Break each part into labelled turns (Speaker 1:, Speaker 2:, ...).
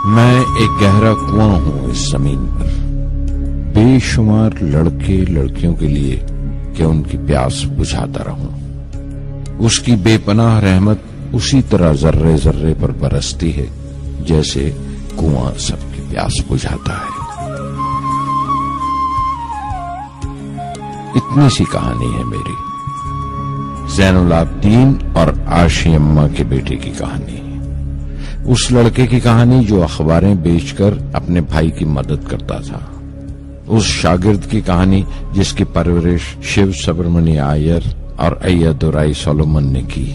Speaker 1: میں ایک گہرا کنواں ہوں اس زمین پر، بے شمار لڑکے لڑکیوں کے لیے کہ ان کی پیاس بجھاتا رہوں۔ اس کی بے پناہ رحمت اسی طرح ذرے ذرے پر برستی ہے جیسے کنواں سب کی پیاس بجھاتا ہے۔ اتنی سی کہانی ہے میری، زین العابدین اور عاشی اماں کے بیٹے کی کہانی، اس لڑکے کی کہانی جو اخباریں بیچ کر اپنے بھائی کی مدد کرتا تھا، اس شاگرد کی کہانی جس کی پرورش شیو سبرمنی آئیر اور ایادورائی سولومن نے کی،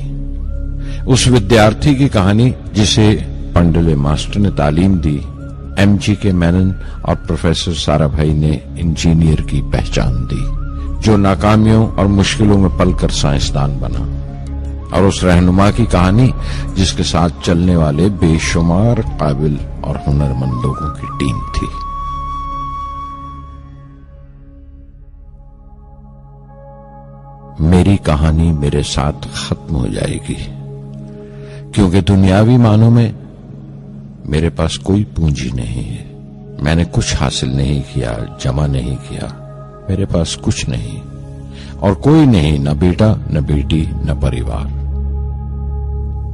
Speaker 1: اس ودیارتھی کی کہانی جسے پنڈلے ماسٹر نے تعلیم دی، ایم جی کے مینن اور پروفیسر سارا بھائی نے انجینئر کی پہچان دی، جو ناکامیوں اور مشکلوں میں پل کر سائنسدان بنا، اور اس رہنما کی کہانی جس کے ساتھ چلنے والے بے شمار قابل اور ہنرمند لوگوں کی ٹیم تھی۔ میری کہانی میرے ساتھ ختم ہو جائے گی، کیونکہ دنیاوی معنوں میں میرے پاس کوئی پونجی نہیں ہے، میں نے کچھ حاصل نہیں کیا، جمع نہیں کیا، میرے پاس کچھ نہیں اور کوئی نہیں، نہ بیٹا نہ بیٹی نہ پریوار۔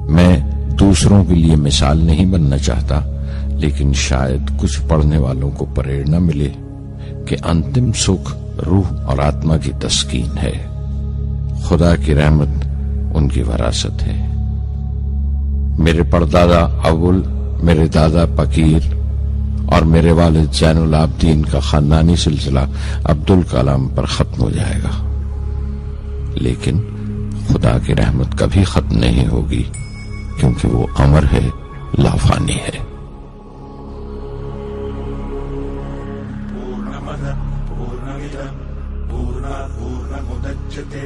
Speaker 1: میں دوسروں کے لیے مثال نہیں بننا چاہتا، لیکن شاید کچھ پڑھنے والوں کو پریرنا ملے کہ انتم سکھ روح اور آتما کی تسکین ہے، خدا کی رحمت ان کی وراثت ہے۔ میرے پردادا اول، میرے دادا پکیر اور میرے والد زین العابدین کا خاندانی سلسلہ عبدالکلام پر ختم ہو جائے گا، لیکن خدا کی رحمت کبھی ختم نہیں ہوگی، کیونکہ وہ امر ہے، لافانی ہے۔
Speaker 2: پورنمدః پورنمدഃ پورنات پورنمدچتے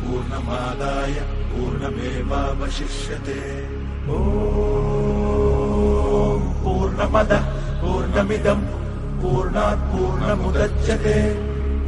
Speaker 2: پورنمادائے پورنمیواوششیتے۔ پورنمدః پورنمدم پورنات پورنمدچتے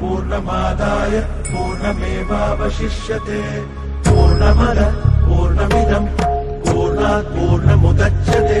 Speaker 2: پورنمادائے پورنمیواوششیتے۔ پورنمدః پورنمدم پورنات پورنمدچتے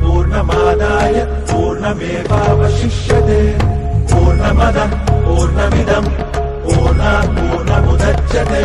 Speaker 2: پورنمادائے پورنمیواوششیتے۔ پورنمدః پورنمدم پورنات پورنمدچتے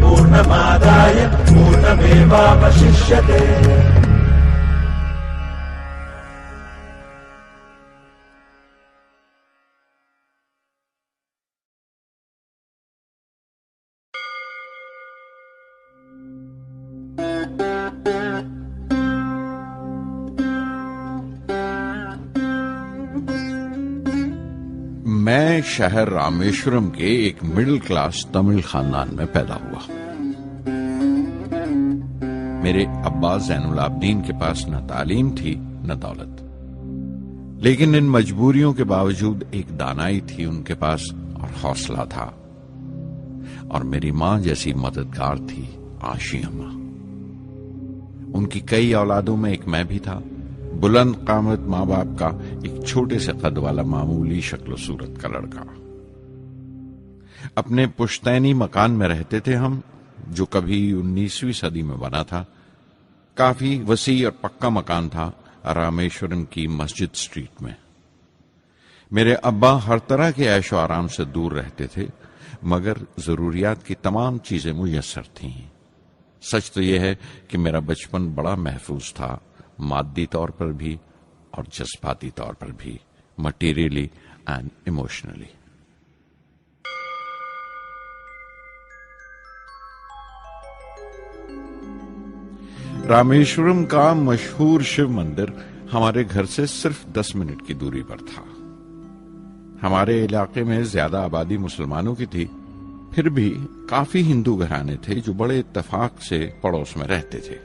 Speaker 2: پورنمادائے پورنمیواوششیتے۔
Speaker 1: میں شہر رامیشورم کے ایک مڈل کلاس تمل خاندان میں پیدا ہوا۔ میرے ابا زین العابدین کے پاس نہ تعلیم تھی نہ دولت، لیکن ان مجبوریوں کے باوجود ایک دانائی تھی ان کے پاس اور حوصلہ تھا، اور میری ماں جیسی مددگار تھی عاشی اماں۔ ان کی کئی اولادوں میں ایک میں بھی تھا، بلند قامت ماں باپ کا ایک چھوٹے سے قد والا معمولی شکل و صورت کا لڑکا۔ اپنے پشتینی مکان میں رہتے تھے ہم، جو کبھی 19ویں صدی میں بنا تھا۔ کافی وسیع اور پکا مکان تھا رامیشورم کی مسجد سٹریٹ میں۔ میرے ابا ہر طرح کے عیش و آرام سے دور رہتے تھے، مگر ضروریات کی تمام چیزیں میسر تھیں۔ سچ تو یہ ہے کہ میرا بچپن بڑا محفوظ تھا، مادی طور پر بھی اور جذباتی طور پر بھی، مٹیریلی اینڈ ایموشنلی۔ رامیشورم کا مشہور شیو مندر ہمارے گھر سے صرف 10 منٹ کی دوری پر تھا۔ ہمارے علاقے میں زیادہ آبادی مسلمانوں کی تھی، پھر بھی کافی ہندو گھرانے تھے جو بڑے اتفاق سے پڑوس میں رہتے تھے۔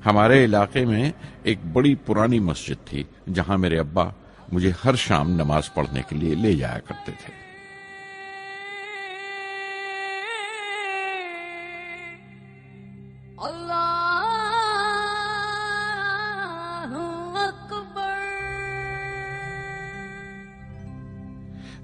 Speaker 1: ہمارے علاقے میں ایک بڑی پرانی مسجد تھی جہاں میرے ابا مجھے ہر شام نماز پڑھنے کے لیے لے جایا کرتے تھے۔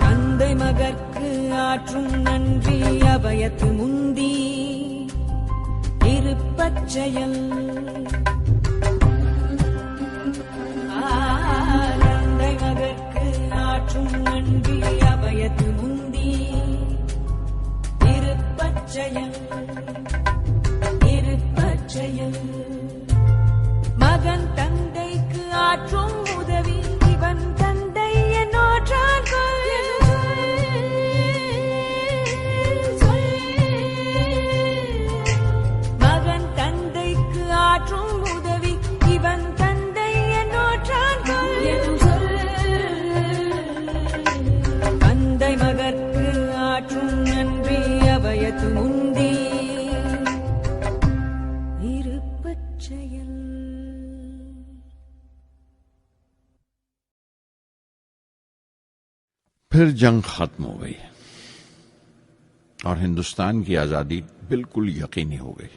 Speaker 3: தந்தை மகற்கு ஆற்றும் நன்றி அபயத்து முந்தி இருப்பச்செயல். தந்தை மகற்கு ஆற்றும் நன்றி அபயத்து முந்தி இருப்பச்செயல். இருப்பச்செயல். மகன் தந்தைக்கு ஆற்றும் உதவி இவன் தந்தை என்னோற்றான் கொல்.
Speaker 1: پھر جنگ ختم ہو گئی اور ہندوستان کی آزادی بالکل یقینی ہو گئی.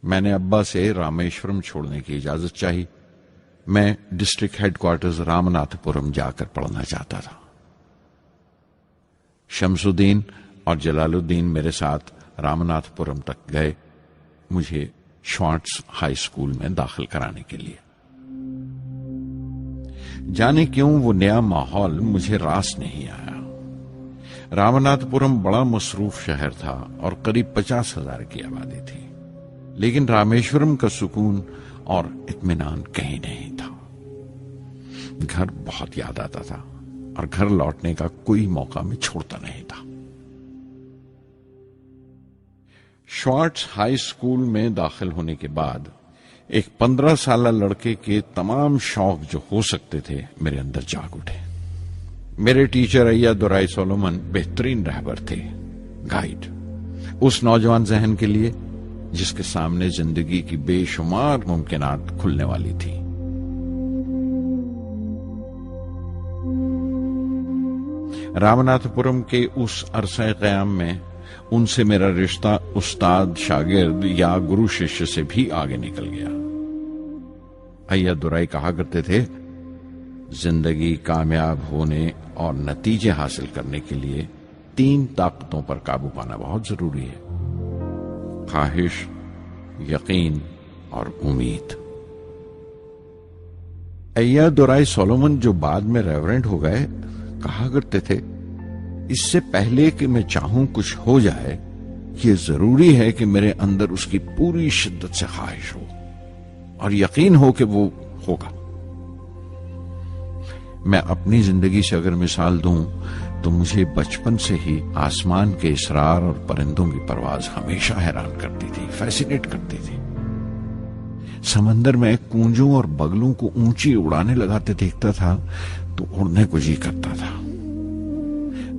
Speaker 1: میں نے ابا سے رامیشورم چھوڑنے کی اجازت چاہی. میں ڈسٹرکٹ ہیڈ کوارٹرز رامناتھ پورم جا کر پڑھنا چاہتا تھا. شمس الدین اور جلال الدین میرے ساتھ رامناتھ پورم تک گئے مجھے شوارٹز ہائی اسکول میں داخل کرانے کے لیے. جانے کیوں وہ نیا ماحول مجھے راس نہیں آیا. رامناتھ پورم بڑا مصروف شہر تھا اور قریب 50,000 کی آبادی تھی، لیکن رامیشورم کا سکون اور اطمینان کہیں نہیں تھا. گھر بہت یاد آتا تھا اور گھر لوٹنے کا کوئی موقع میں چھوڑتا نہیں تھا. شوارٹز ہائی اسکول میں داخل ہونے کے بعد ایک 15 سالہ لڑکے کے تمام شوق جو ہو سکتے تھے میرے اندر جاگ اٹھے. میرے ٹیچر ایا دورائی سولومن بہترین رہبر تھے، گائیڈ، اس نوجوان ذہن کے لیے جس کے سامنے زندگی کی بے شمار ممکنات کھلنے والی تھی. رامناتھ پورم کے اس عرصہ قیام میں ان سے میرا رشتہ استاد شاگرد یا گرو شیشیہ سے بھی آگے نکل گیا. ایا دورائی کہا کرتے تھے، زندگی کامیاب ہونے اور نتیجے حاصل کرنے کے لیے 3 طاقتوں پر قابو پانا بہت ضروری ہے: خواہش، یقین اور امید. ایا دورائی سولومن جو بعد میں ریورنٹ ہو گئے کہا کرتے تھے، اس سے پہلے کہ میں چاہوں کچھ ہو جائے یہ ضروری ہے کہ میرے اندر اس کی پوری شدت سے خواہش ہو اور یقین ہو کہ وہ ہوگا. میں اپنی زندگی سے اگر مثال دوں تو مجھے بچپن سے ہی آسمان کے اسرار اور پرندوں کی پرواز ہمیشہ حیران کرتی تھی، فیسینیٹ کرتی تھی. سمندر میں کونجوں اور بگلوں کو اونچی اڑانے لگاتے دیکھتا تھا تو اڑنے کو جی کرتا تھا.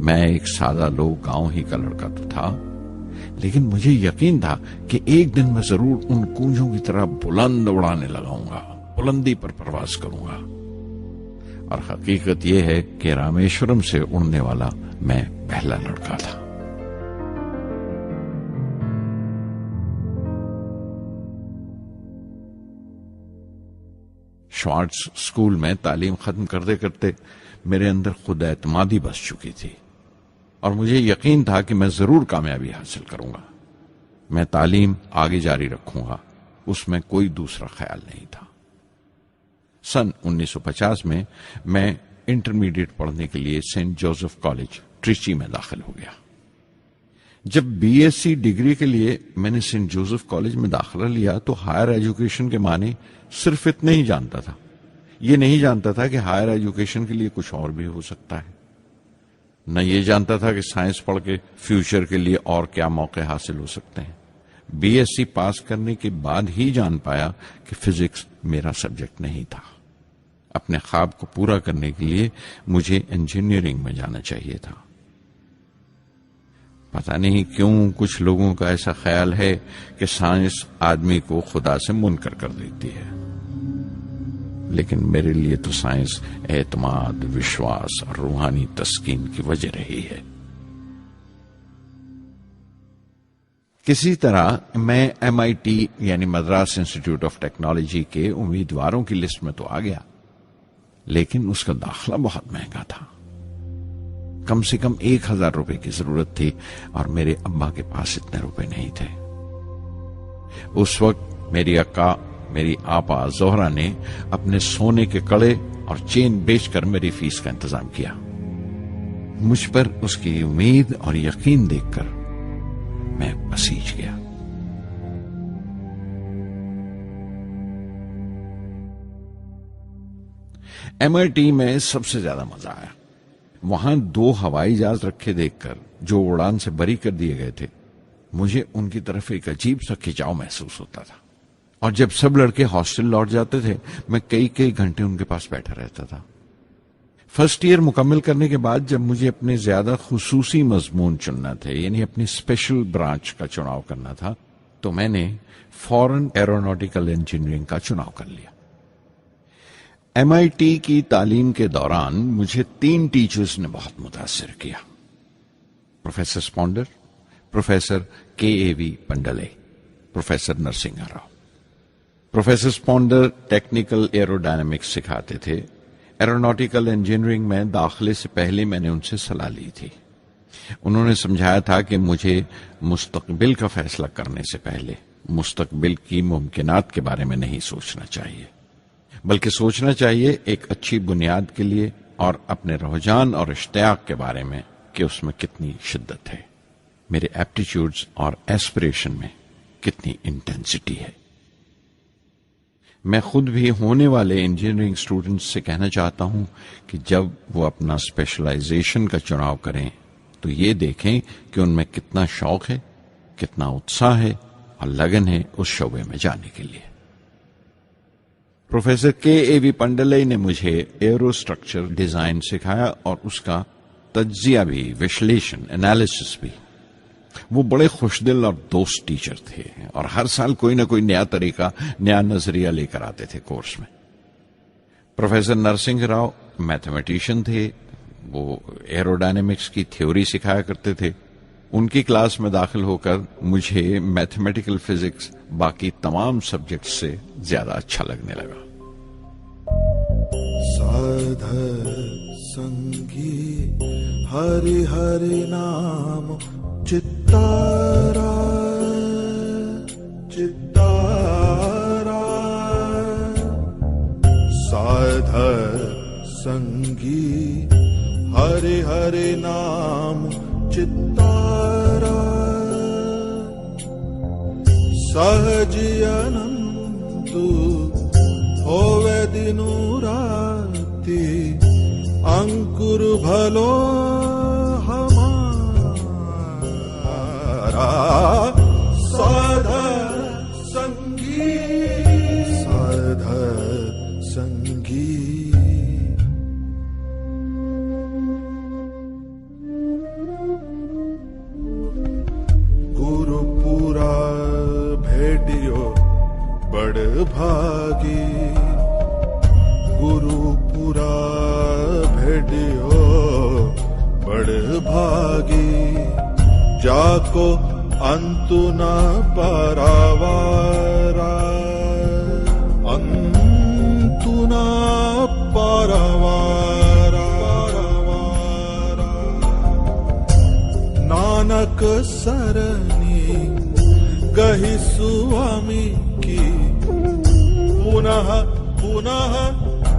Speaker 1: میں ایک سادہ لوگ گاؤں ہی کا لڑکا تو تھا، لیکن مجھے یقین تھا کہ ایک دن میں ضرور ان کونجوں کی طرح بلند اڑانے لگاؤں گا، بلندی پر پرواز کروں گا. اور حقیقت یہ ہے کہ رامیشورم سے اڑنے والا میں پہلا لڑکا تھا. شوارٹز اسکول میں تعلیم ختم کرتے کرتے میرے اندر خود اعتمادی بس چکی تھی اور مجھے یقین تھا کہ میں ضرور کامیابی حاصل کروں گا. میں تعلیم آگے جاری رکھوں گا، اس میں کوئی دوسرا خیال نہیں تھا. سن 1950 میں انٹرمیڈیٹ پڑھنے کے لیے سینٹ جوزف کالج ٹریچی میں داخل ہو گیا. جب بی ایس سی ڈگری کے لیے میں نے سینٹ جوزف کالج میں داخلہ لیا تو ہائر ایجوکیشن کے معنی صرف اتنے ہی جانتا تھا. یہ نہیں جانتا تھا کہ ہائر ایجوکیشن کے لیے کچھ اور بھی ہو سکتا ہے. نہ یہ جانتا تھا کہ سائنس پڑھ کے فیوچر کے لیے اور کیا موقع حاصل ہو سکتے ہیں. بی ایس سی پاس کرنے کے بعد ہی جان پایا کہ فزکس میرا سبجیکٹ نہیں تھا. اپنے خواب کو پورا کرنے کے لیے مجھے انجینئرنگ میں جانا چاہیے تھا. پتہ نہیں کیوں کچھ لوگوں کا ایسا خیال ہے کہ سائنس آدمی کو خدا سے منکر کر دیتی ہے، لیکن میرے لیے تو سائنس اعتماد، وشواس اور روحانی تسکین کی وجہ رہی ہے. کسی طرح میں MIT یعنی مدراس انسٹیٹیوٹ آف ٹیکنالوجی کے امیدواروں کی لسٹ میں تو آ گیا، لیکن اس کا داخلہ بہت مہنگا تھا. کم سے کم 1,000 روپے کی ضرورت تھی اور میرے ابا کے پاس اتنے روپے نہیں تھے. اس وقت میری اکا، میری آپا زہرا نے اپنے سونے کے کڑے اور چین بیچ کر میری فیس کا انتظام کیا. مجھ پر اس کی امید اور یقین دیکھ کر میں پسیج گیا. MIT میں سب سے زیادہ مزہ آیا. وہاں 2 ہوائی جہاز رکھے دیکھ کر جو اڑان سے بری کر دیے گئے تھے، مجھے ان کی طرف ایک عجیب سا کھچاؤ محسوس ہوتا تھا. اور جب سب لڑکے ہاسٹل لوٹ جاتے تھے میں کئی گھنٹے ان کے پاس بیٹھا رہتا تھا. فرسٹ ایئر مکمل کرنے کے بعد جب مجھے اپنے زیادہ خصوصی مضمون چننا تھے، یعنی اپنی اسپیشل برانچ کا چناؤ کرنا تھا، تو میں نے فورن ایروناٹیکل انجینئرنگ کا چناؤ کر لیا. MIT کی تعلیم کے دوران مجھے 3 ٹیچرز نے بہت متاثر کیا: professor Sponder, professor KAV Pandalai, professor Narasingha Rao. Professor Sponder technical aerodynamics سکھاتے تھے۔ ایروناٹیکل انجینئرنگ میں داخلے سے پہلے میں نے ان سے صلاح لی تھی۔ انہوں نے سمجھایا تھا کہ مجھے مستقبل کا فیصلہ کرنے سے پہلے مستقبل کی ممکنات کے بارے میں نہیں سوچنا چاہیے، بلکہ سوچنا چاہیے ایک اچھی بنیاد کے لیے اور اپنے رجحان اور اشتیاق کے بارے میں کہ اس میں کتنی شدت ہے، میرے ایپٹیچیوڈز اور ایسپریشن میں کتنی انٹینسٹی ہے۔ میں خود بھی ہونے والے انجینئرنگ اسٹوڈنٹس سے کہنا چاہتا ہوں کہ جب وہ اپنا اسپیشلائزیشن کا چناؤ کریں تو یہ دیکھیں کہ ان میں کتنا شوق ہے، کتنا اتساہ ہے اور لگن ہے اس شعبے میں جانے کے لیے۔ پروفیسر KAV پنڈلے نے مجھے ایرو اسٹرکچر ڈیزائن سکھایا اور اس کا تجزیہ بھی، وشلیشن، انالیسس بھی۔ وہ بڑے خوش دل اور دوست ٹیچر تھے اور ہر سال کوئی نہ کوئی نیا طریقہ، نیا نظریہ لے کر آتے تھے کورس میں۔ پروفیسر نرسنگھ راؤ میتھمیٹیشین تھے، وہ ایروڈائنامکس کی تھیوری سکھایا کرتے تھے۔ ان کی کلاس میں داخل ہو کر مجھے میتھمیٹیکل فزکس باقی تمام سبجیکٹ سے زیادہ اچھا لگنے لگا۔
Speaker 4: سادھر سنگی ہری ہری نام چتارا چتارا، سادھر سنگی ہری ہری نام چتارا، سہجی انندو ہووے دنو راتی، انکر بھلو ہمارا، سادھر سنگی سادھر سنگی۔ گرو پورا بھیٹیو بڑ بھاگی، گرو پورا بھیٹیو بڑ بھاگی، جاکو انتو نہ پاراوارا، انتو نہ پاراوارا، نانک سرنی گہی سوامی کی، پنہ پنہ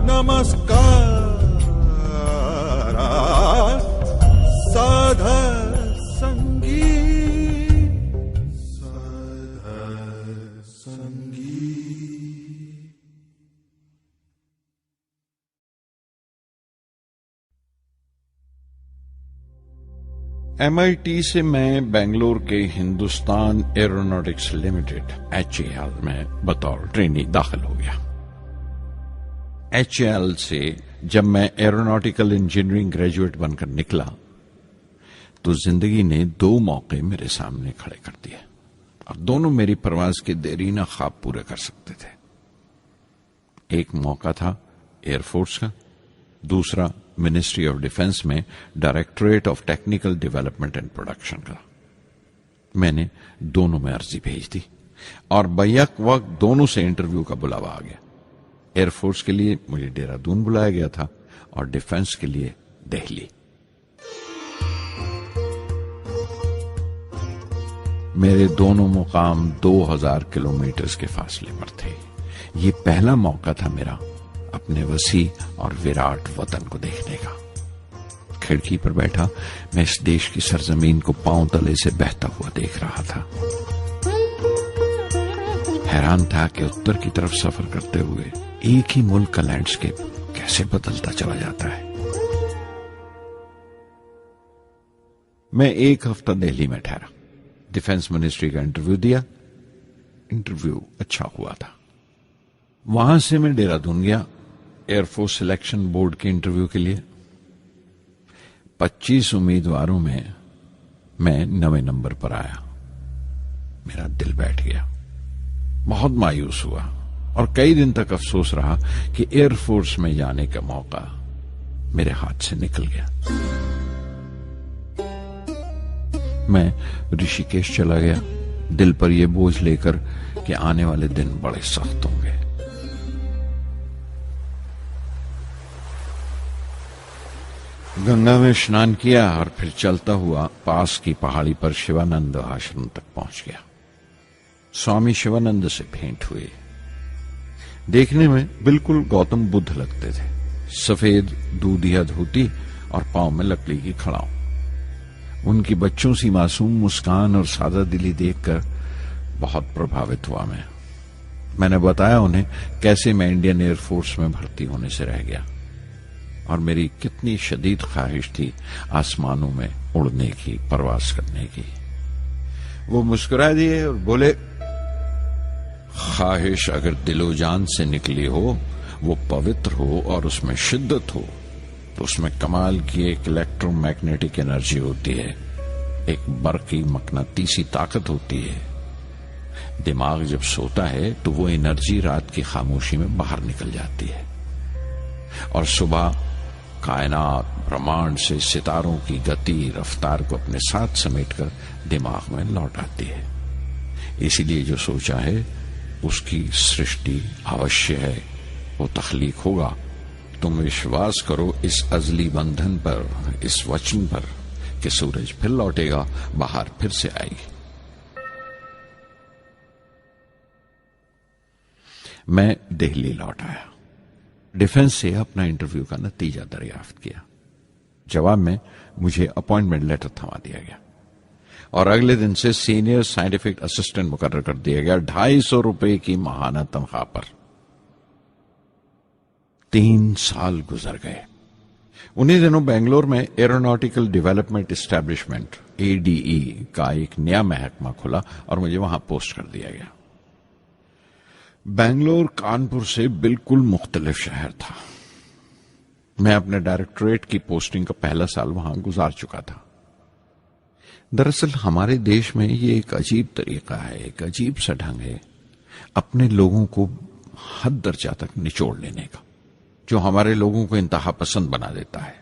Speaker 4: نمسکار، سادھر سنگی سادھر سنگی۔
Speaker 1: MIT سے میں بنگلور کے ہندوستان ایروناٹکس لمیٹڈ HAL میں بطور ٹرینی داخل ہو گیا۔ HAL سے جب میں ایروناٹیکل انجینئرنگ گریجویٹ بن کر نکلا تو زندگی نے 2 موقع میرے سامنے کھڑے کر دیے اور دونوں میری پرواز کے دیرینہ خواب پورے کر سکتے تھے۔ ایک موقع تھا ایئر فورس کا، دوسرا منسٹری آف ڈیفنس میں directorate of technical development and production کا۔ میں نے دونوں میں عرضی بھیج دی اور بیک وقت دونوں سے انٹرویو کا بلاوا آ گیا۔ ایئر فورس کے لیے مجھے دہرادون بلایا گیا تھا اور ڈیفنس کے لیے دہلی۔ میرے دونوں مقام 2000 کلومیٹر کے فاصلے پر تھے۔ یہ پہلا موقع تھا میرا اپنے وسیع اور وراٹ وطن کو دیکھنے کا۔ کھڑکی پر بیٹھا میں اس دیش کی سرزمین کو پاؤں تلے سے بہتا ہوا دیکھ رہا تھا۔ حیران تھا کہ اتر کی طرف سفر کرتے ہوئے ایک ہی ملک کا لینڈسکیپ کیسے بدلتا چلا جاتا ہے۔ میں 1 ہفتہ دہلی میں ٹھہرا، ڈیفنس منسٹری کا انٹرویو دیا۔ انٹرویو اچھا ہوا تھا۔ وہاں سے میں دہرادون گیا ایئر فورس سلیکشن بورڈ کے انٹرویو کے لیے۔ 25 امیدواروں میں 9ویں نمبر پر آیا۔ میرا دل بیٹھ گیا، بہت مایوس ہوا اور کئی دن تک افسوس رہا کہ ایئر فورس میں جانے کا موقع میرے ہاتھ سے نکل گیا۔ میں رشی کیش چلا گیا، دل پر یہ بوجھ لے کر کہ آنے والے دن بڑے سخت ہوں گے۔ گنگا میں اسنان کیا اور پھر چلتا ہوا پاس کی پہاڑی پر شیوانند آشرم تک پہنچ گیا۔ سوامی شیوانند سے بھیٹ ہوئے۔ دیکھنے میں بالکل گوتم بدھ لگتے تھے، سفید دودھیا دھوتی اور پاؤں میں لکڑی کی کھڑاؤں۔ ان کی بچوں سی معصوم مسکان اور سادہ دلی دیکھ کر بہت پربھاوت ہوا میں نے بتایا انہیں کیسے میں انڈین ایئر فورس میں بھرتی ہونے سے رہ گیا اور میری کتنی شدید خواہش تھی آسمانوں میں اڑنے کی، پرواز کرنے کی۔ وہ مسکرا دیے اور بولے، خواہش اگر دل و جان سے نکلی ہو، وہ پوتر ہو اور اس میں شدت ہو، تو اس میں کمال کی ایک الیکٹرو میگنیٹک انرجی ہوتی ہے، ایک برقی مقناطیسی طاقت ہوتی ہے۔ دماغ جب سوتا ہے تو وہ انرجی رات کی خاموشی میں باہر نکل جاتی ہے اور صبح کائنات برہمانڈ سے ستاروں کی گتی رفتار کو اپنے ساتھ سمیٹ کر دماغ میں لوٹ آتی ہے۔ اسی لیے جو سوچا ہے اس کی سرشٹی اوشیہ ہے، وہ تخلیق ہوگا۔ تم وشواس کرو اس ازلی بندھن پر، اس وچن پر کہ سورج پھر لوٹے گا، باہر پھر سے آئے گی۔ میں دہلی لوٹ آیا، ڈیفنس سے اپنا انٹرویو کا نتیجہ دریافت کیا۔ جواب میں مجھے اپوائنٹمنٹ لیٹر تھما دیا گیا اور اگلے دن سے سینئر سائنٹیفک اسسٹنٹ مقرر کر دیا گیا 250 روپے کی ماہانہ تنخواہ پر۔ 3 سال گزر گئے۔ انہی دنوں بنگلور میں ایروناٹیکل ڈیولپمنٹ اسٹیبلشمنٹ ADE کا ایک نیا محکمہ کھلا اور مجھے وہاں پوسٹ کر دیا گیا۔ بنگلور کانپور سے بالکل مختلف شہر تھا۔ میں اپنے ڈائریکٹوریٹ کی پوسٹنگ کا پہلا سال وہاں گزار چکا تھا۔ دراصل ہمارے دیش میں یہ ایک عجیب طریقہ ہے، ایک عجیب سا ڈھنگ ہے اپنے لوگوں کو حد درجہ تک نچوڑ لینے کا، جو ہمارے لوگوں کو انتہا پسند بنا دیتا ہے۔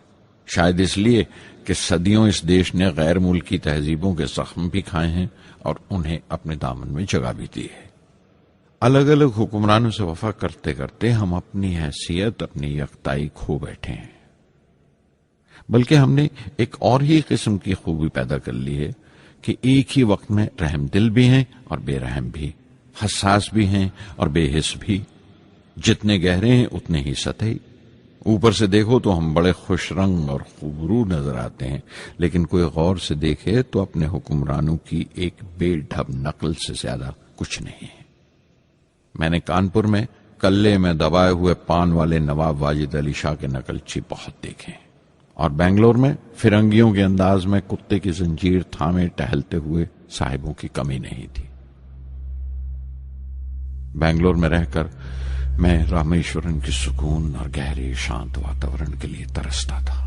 Speaker 1: شاید اس لیے کہ صدیوں اس دیش نے غیر ملکی تہذیبوں کے زخم بھی کھائے ہیں اور انہیں اپنے دامن میں جگہ بھی دی ہے۔ الگ الگ حکمرانوں سے وفا کرتے کرتے ہم اپنی حیثیت، اپنی یکتائی کھو بیٹھے ہیں، بلکہ ہم نے ایک اور ہی قسم کی خوبی پیدا کر لی ہے کہ ایک ہی وقت میں رحم دل بھی ہیں اور بے رحم بھی، حساس بھی ہیں اور بے حس بھی، جتنے گہرے ہیں اتنے ہی سطحی۔ اوپر سے دیکھو تو ہم بڑے خوش رنگ اور خوبرو نظر آتے ہیں، لیکن کوئی غور سے دیکھے تو اپنے حکمرانوں کی ایک بے ڈھب نقل سے زیادہ کچھ نہیں ہے۔ میں نے کانپور میں کلے میں دبائے ہوئے پان والے نواب واجد علی شاہ کے نقلچی بہت دیکھے، اور بنگلور میں فرنگیوں کے انداز میں کتے کی زنجیر تھامے ٹہلتے ہوئے صاحبوں کی کمی نہیں تھی۔ بنگلور میں رہ کر میں رامیشورن کی سکون اور گہرے شانت واتاورن کے لیے ترستا تھا۔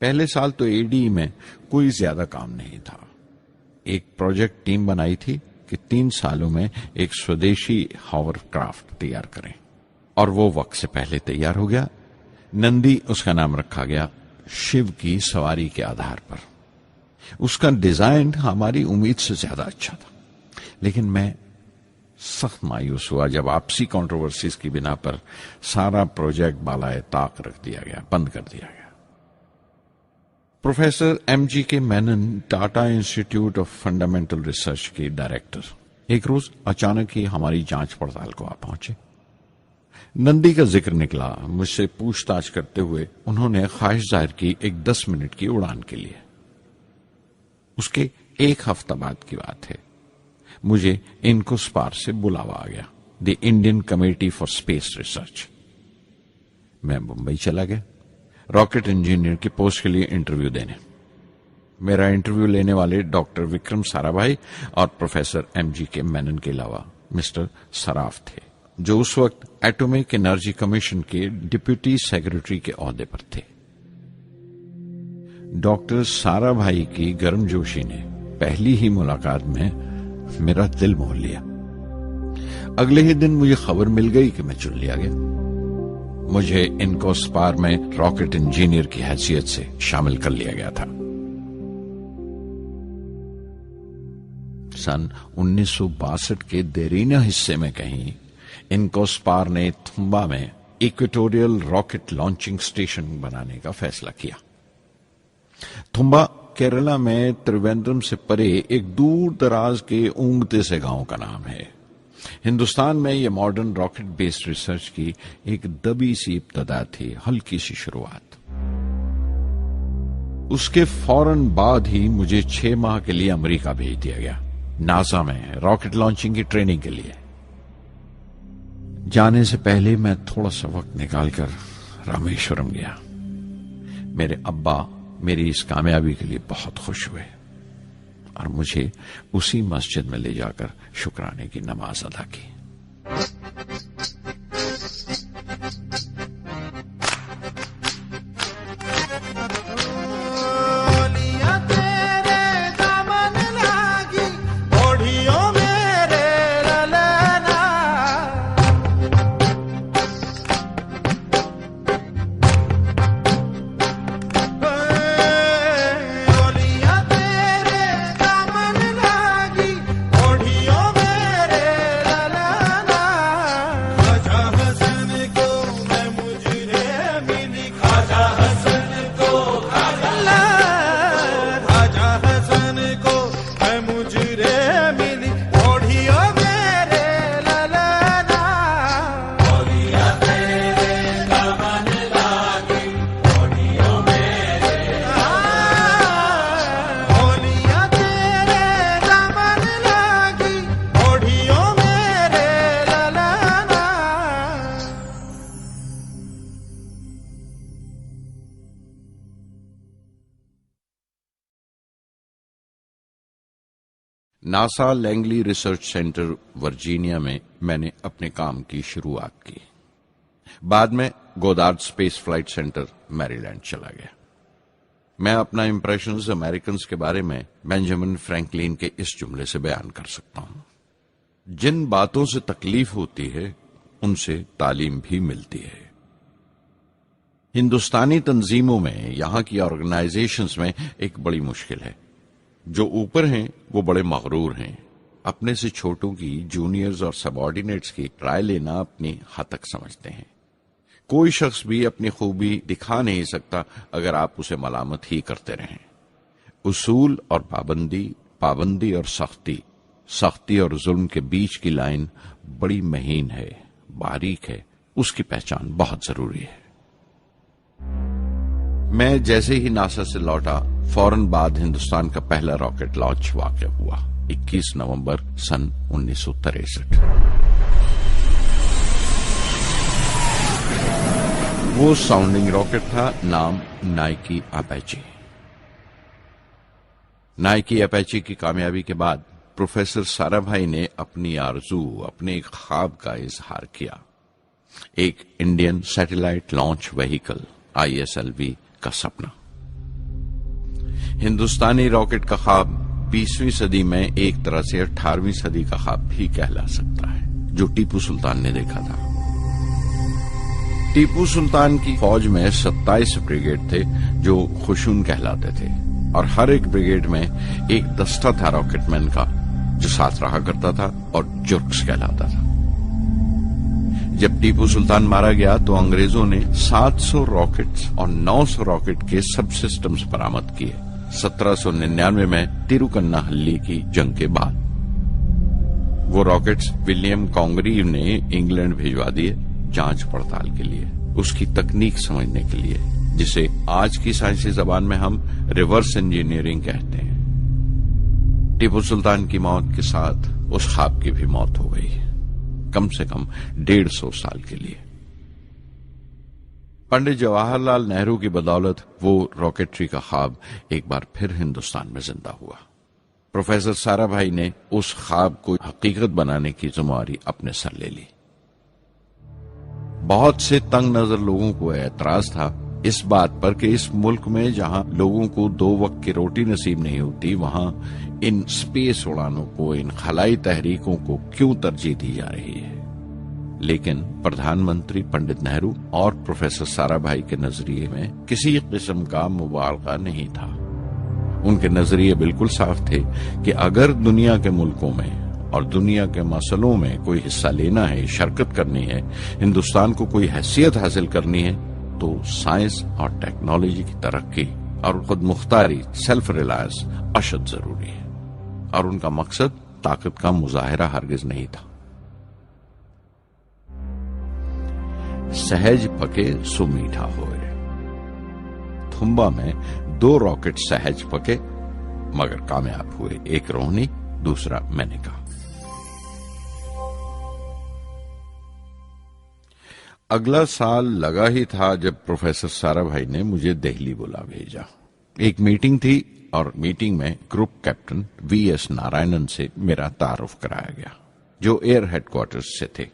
Speaker 1: پہلے سال تو ADE میں کوئی زیادہ کام نہیں تھا۔ ایک پروجیکٹ ٹیم بنائی تھی کہ 3 سالوں میں ایک سودیشی ہاور کرافٹ تیار کریں، اور وہ وقت سے پہلے تیار ہو گیا۔ نندی اس کا نام رکھا گیا، شیو کی سواری کے آدھار پر۔ اس کا ڈیزائن ہماری امید سے زیادہ اچھا تھا، لیکن میں سخت مایوس ہوا جب آپسی کنٹروورسیز کی بنا پر سارا پروجیکٹ بالائے طاق رکھ دیا گیا، بند کر دیا گیا۔ Professor MGK Menon, Tata institute of fundamental research کے ڈائریکٹر، ایک روز اچانک ہی ہماری جانچ پڑتال کو آ پہنچے۔ نندی کا ذکر نکلا، مجھ سے پوچھ تاچھ کرتے ہوئے انہوں نے خواہش ظاہر کی ایک 10 منٹ کی اڑان کے لیے۔ اس کے 1 ہفتہ بعد کی بات ہے، مجھے انکوسپار سے بلاوا آ گیا، the Indian committee for space research. میں بمبئی چلا گیا راکٹ انجینئر کی پوسٹ کے لیے انٹرویو دینے۔ میرا انٹرویو لینے والے ڈاکٹر وکرم سارا بھائی اور پروفیسر MGK مینن کے علاوہ مسٹر سراف تھے، جو اس وقت ایٹمک انرجی کمیشن کے ڈپٹی سیکرٹری کے عہدے پر تھے۔ ڈاکٹر سارا بھائی کی گرم جوشی نے پہلی ہی ملاقات میں میرا دل موہ لیا۔ اگلے ہی دن مجھے خبر مل گئی کہ میں چن لیا گیا۔ مجھے انکوسپار میں راکٹ انجینئر کی حیثیت سے شامل کر لیا گیا تھا۔ سن 1962 کے دیرینہ حصے میں کہیں انکوسپار نے تھمبا میں ایکویٹوریل راکٹ لانچنگ اسٹیشن بنانے کا فیصلہ کیا۔ تھمبا کیرلا میں تریویندرم سے پرے ایک دور دراز کے اونگتے سے گاؤں کا نام ہے۔ ہندوستان میں یہ ماڈرن راکٹ بیسڈ ریسرچ کی ایک دبی سی ابتدا تھی، ہلکی سی شروعات۔ اس کے فوراً بعد ہی مجھے 6 ماہ کے لیے امریکہ بھیج دیا گیا، ناسا میں راکٹ لانچنگ کی ٹریننگ کے لیے۔ جانے سے پہلے میں تھوڑا سا وقت نکال کر رامیشورم گیا۔ میرے ابا میری اس کامیابی کے لیے بہت خوش ہوئے اور مجھے اسی مسجد میں لے جا کر شکرانے کی نماز ادا کی۔ NASA Langley research centre Virginia میں نے اپنے کام کی شروعات کی۔ بعد میں گودارڈ اسپیس فلائٹ سینٹر میری لینڈ چلا گیا۔ میں اپنا امپریشنز امریکنز کے بارے میں بینجامن فرینکلن کے اس جملے سے بیان کر سکتا ہوں: جن باتوں سے تکلیف ہوتی ہے ان سے تعلیم بھی ملتی ہے۔ ہندوستانی تنظیموں میں، یہاں کی آرگنائزیشنز میں ایک بڑی مشکل ہے۔ جو اوپر ہیں وہ بڑے مغرور ہیں، اپنے سے چھوٹوں کی، جونیئرز اور سب آرڈینیٹس کی رائے لینا اپنی حد تک سمجھتے ہیں۔ کوئی شخص بھی اپنی خوبی دکھا نہیں سکتا اگر آپ اسے ملامت ہی کرتے رہیں۔ اصول اور پابندی، پابندی اور سختی، سختی اور ظلم کے بیچ کی لائن بڑی مہین ہے، باریک ہے، اس کی پہچان بہت ضروری ہے۔ میں جیسے ہی ناسا سے لوٹا، فوراً بعد ہندوستان کا پہلا راکٹ لانچ واقع ہوا، 21 نومبر سن 1963۔ وہ ساؤنڈنگ راکٹ تھا، نام نائکی اپیچی۔ نائکی اپیچی کی کامیابی کے بعد پروفیسر سارا بھائی نے اپنی آرزو، اپنے ایک خواب کا اظہار کیا، ایک Indian satellite launch vehicle ISLV کا سپنا۔ ہندوستانی راکٹ کا خواب 20ویں صدی میں ایک طرح سے 18ویں صدی کا خواب بھی کہلا سکتا ہے، جو ٹیپو سلطان نے دیکھا تھا۔ ٹیپو سلطان کی فوج میں 27 بریگیڈ تھے جو خشون کہلاتے تھے، اور ہر ایک بریگیڈ میں ایک دستہ تھا راکٹ مین کا جو ساتھ رہا کرتا تھا اور جرکس کہلاتا تھا۔ جب ٹیپو سلطان مارا گیا تو انگریزوں نے 700 راکٹس اور 900 راکٹ کے سب سسٹمز برآمد کیے 1799 میں تیروکناہلی کی جنگ کے بعد۔ وہ راکٹس ولیم کانگریو نے انگلینڈ بھیجوا دیے جانچ پڑتال کے لیے، اس کی تکنیک سمجھنے کے لیے، جسے آج کی سائنسی زبان میں ہم ریورس انجینئرنگ کہتے ہیں۔ ٹیپو سلطان کی موت کے ساتھ اس خواب کی بھی موت ہو گئی، کم سے کم 150 سال کے لیے۔ پنڈت جواہر لال نہرو کی بدولت وہ راکٹری کا خواب ایک بار پھر ہندوستان میں زندہ ہوا۔ پروفیسر سارا بھائی نے اس خواب کو حقیقت بنانے کی ذمہ داری اپنے سر لے لی۔ بہت سے تنگ نظر لوگوں کو اعتراض تھا اس بات پر کہ اس ملک میں جہاں لوگوں کو 2 وقت کی روٹی نصیب نہیں ہوتی وہاں ان سپیس اڑانوں کو، ان خلائی تحریکوں کو کیوں ترجیح دی جا رہی ہے۔ لیکن پردھان منتری پنڈت نہرو اور پروفیسر سارا بھائی کے نظریے میں کسی قسم کا مبالغہ نہیں تھا۔ ان کے نظریے بالکل صاف تھے کہ اگر دنیا کے ملکوں میں اور دنیا کے مسئلوں میں کوئی حصہ لینا ہے، شرکت کرنی ہے، ہندوستان کو کوئی حیثیت حاصل کرنی ہے تو سائنس اور ٹیکنالوجی کی ترقی اور خود مختاری، سیلف ریلائنس اشد ضروری ہے، اور ان کا مقصد طاقت کا مظاہرہ ہرگز نہیں تھا۔ سہج پکے سو میٹھا ہوئے۔ تھمبا میں 2 راکٹ سہج پکے مگر کامیاب ہوئے، ایک روہنی، دوسرا مینیکا۔ اگلا سال لگا ہی تھا جب پروفیسر سارا بھائی نے مجھے دہلی بلا بھیجا۔ ایک میٹنگ تھی اور میٹنگ میں group captain V S Narayanan سے میرا تعارف کرایا گیا جو ایئر ہیڈ کوارٹرز سے تھے۔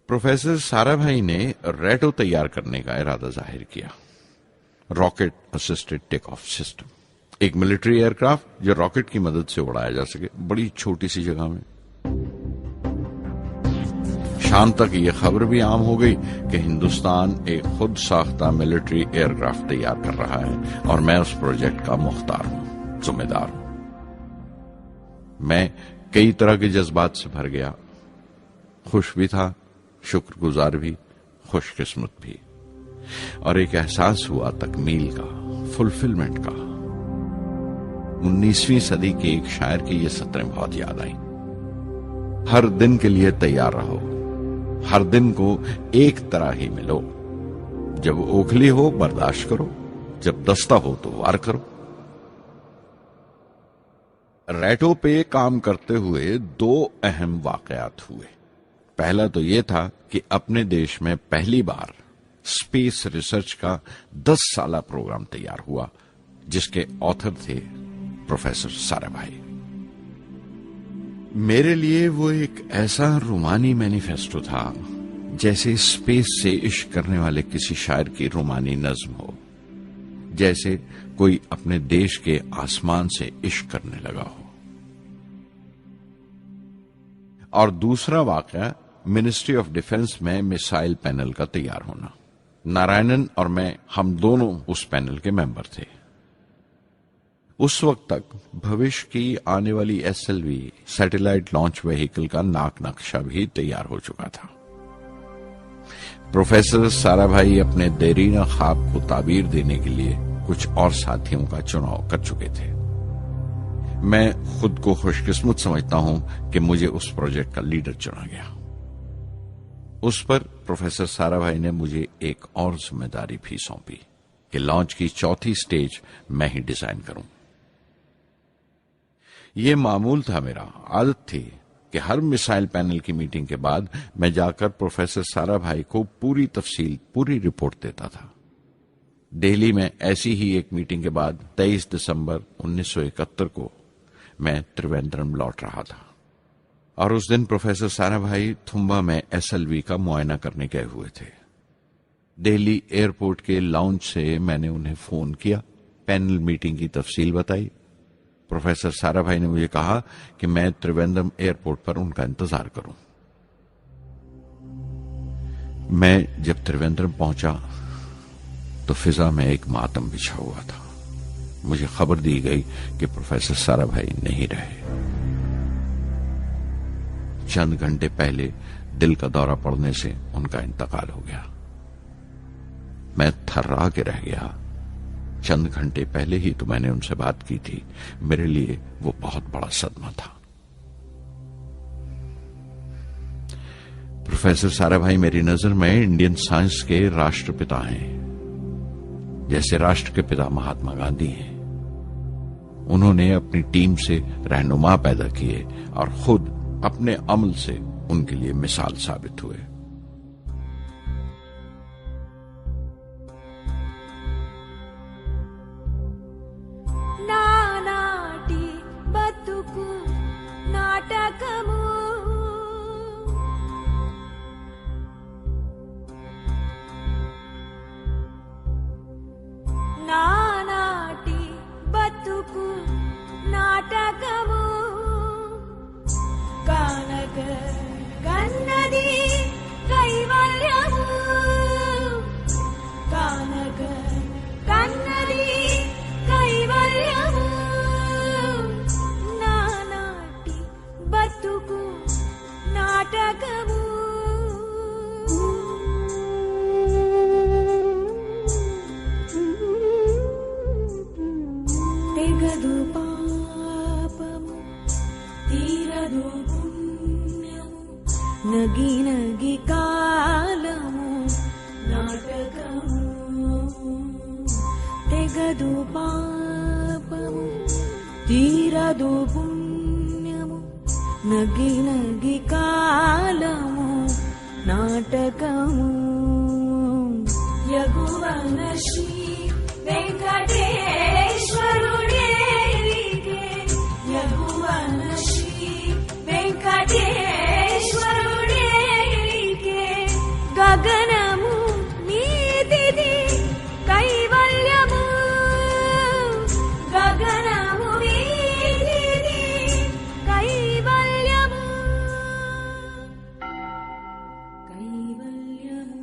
Speaker 1: پروفیسر سارا بھائی نے ریٹو تیار کرنے کا ارادہ ظاہر کیا، rocket assisted take of system, ایک ملٹری ایئر کرافٹ جو راکٹ کی مدد سے اڑایا جا سکے بڑی چھوٹی سی جگہ میں۔ شام تک یہ خبر بھی عام ہو گئی کہ ہندوستان ایک خود ساختہ ملٹری ایئر کرافٹ تیار کر رہا ہے اور میں اس پروجیکٹ کا مختار ہوں، ذمہ دار ہوں۔ میں کئی طرح کے جذبات سے بھر گیا، خوش بھی تھا، شکر گزار بھی، خوش قسمت بھی، اور ایک احساس ہوا تکمیل کا، فلفلمنٹ کا۔ 19ویں صدی کے ایک شاعر کی یہ سطریں بہت یاد آئیں۔ ہر دن کے لیے تیار رہو، ہر دن کو ایک طرح ہی ملو، جب اوکھلی ہو برداشت کرو، جب دستہ ہو تو وار کرو۔ ریٹو پہ کام کرتے ہوئے 2 اہم واقعات ہوئے۔ پہلا تو یہ تھا کہ اپنے دیش میں پہلی بار اسپیس ریسرچ کا 10 سالہ پروگرام تیار ہوا جس کے آتھر تھے پروفیسر سارا بھائی۔ میرے لیے وہ ایک ایسا رومانی مینیفیسٹو تھا جیسے اسپیس سے عشق کرنے والے کسی شاعر کی رومانی نظم ہو، جیسے کوئی اپنے دیش کے آسمان سے عشق کرنے لگا ہو۔ اور دوسرا واقعہ منسٹری آف ڈیفنس میں میسائل پینل کا تیار ہونا۔ نارائنن اور میں، ہم دونوں اس پینل کے ممبر تھے۔ اس وقت تک بھوش کی آنے والی SLV سیٹلائٹ لانچ وہیکل کا ناک نقشہ بھی تیار ہو چکا تھا۔ پروفیسر سارا بھائی اپنے دیرینہ خواب کو تعبیر دینے کے لیے کچھ اور ساتھیوں کا چناؤ کر چکے تھے۔ میں خود کو خوش قسمت سمجھتا ہوں کہ مجھے اس پروجیکٹ کا لیڈر چنا گیا۔ اس پر پروفیسر سارا بھائی نے مجھے ایک اور ذمہ داری بھی سونپی کہ لانچ کی 4تھی سٹیج میں ہی ڈیزائن کروں۔ یہ معمول تھا، میرا عادت تھی کہ ہر میسائل پینل کی میٹنگ کے بعد میں جا کر پروفیسر سارا بھائی کو پوری تفصیل، پوری رپورٹ دیتا تھا۔ دہلی میں ایسی ہی ایک میٹنگ کے بعد 23 دسمبر 1971 کو میں تریویندرم لوٹ رہا تھا، اور اس دن پروفیسر سارا بھائی تھمبا میں SLV کا معائنہ کرنے گئے ہوئے تھے۔ دہلی ایئرپورٹ کے لاؤنج سے میں نے انہیں فون کیا، پینل میٹنگ کی تفصیل بتائی۔ پروفیسر سارا بھائی نے مجھے کہا کہ میں تریویندرم ایئرپورٹ پر ان کا انتظار کروں۔ میں جب تریویندرم پہنچا تو فضا میں ایک ماتم بچھا ہوا تھا۔ مجھے خبر دی گئی کہ پروفیسر سارا بھائی نہیں رہے۔ چند گھنٹے پہلے دل کا دورہ پڑنے سے ان کا انتقال ہو گیا۔ میں تھرا کے رہ گیا۔ چند گھنٹے پہلے ہی تو میں نے ان سے بات کی تھی، میرے لیے وہ بہت بڑا صدمہ تھا۔ پروفیسر سارا بھائی میری نظر میں انڈین سائنس کے راشٹر پتا ہیں، جیسے راشٹر کے پتا مہاتما گاندھی ہیں۔ انہوں نے اپنی ٹیم سے رہنما پیدا کیے اور خود اپنے عمل سے ان کے لیے مثال ثابت ہوئے۔
Speaker 3: నానాటి బతుకు నాటకము తీరదు పాపము తీరదు పుణ్యము నగి నగి కాలము నాటకము యగువన Shri వెంకటేశ్వరుడే యగువన Shri వెంకటేశ్వరుడే గగనము నీతిది కైవల్యము గగనము నీతిది కైవల్యము కైవల్యము.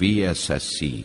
Speaker 1: VSSC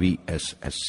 Speaker 1: VSSC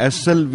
Speaker 1: SLV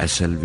Speaker 1: SLV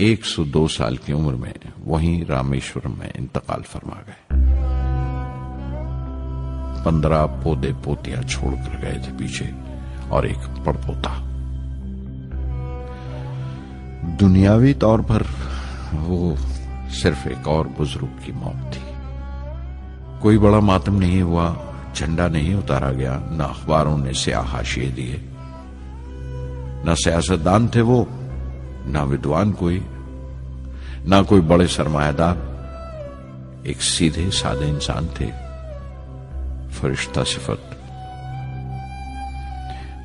Speaker 1: 102 سال کی عمر میں وہیں رامیشورم میں انتقال فرما گئے۔ 15 پودے پوتیاں چھوڑ کر گئے تھے پیچھے اور ایک پڑپوتا۔ دنیاوی طور پر وہ صرف ایک اور بزرگ کی موت تھی۔ کوئی بڑا ماتم نہیں ہوا، جھنڈا نہیں اتارا گیا، نہ اخباروں نے سیاہ حاشیے دیے، نہ سیاستدان تھے وہ، نہ ودوان کوئی، نہ کوئی بڑے سرمایہ دار، ایک سیدھے سادے انسان تھے، فرشتہ صفت،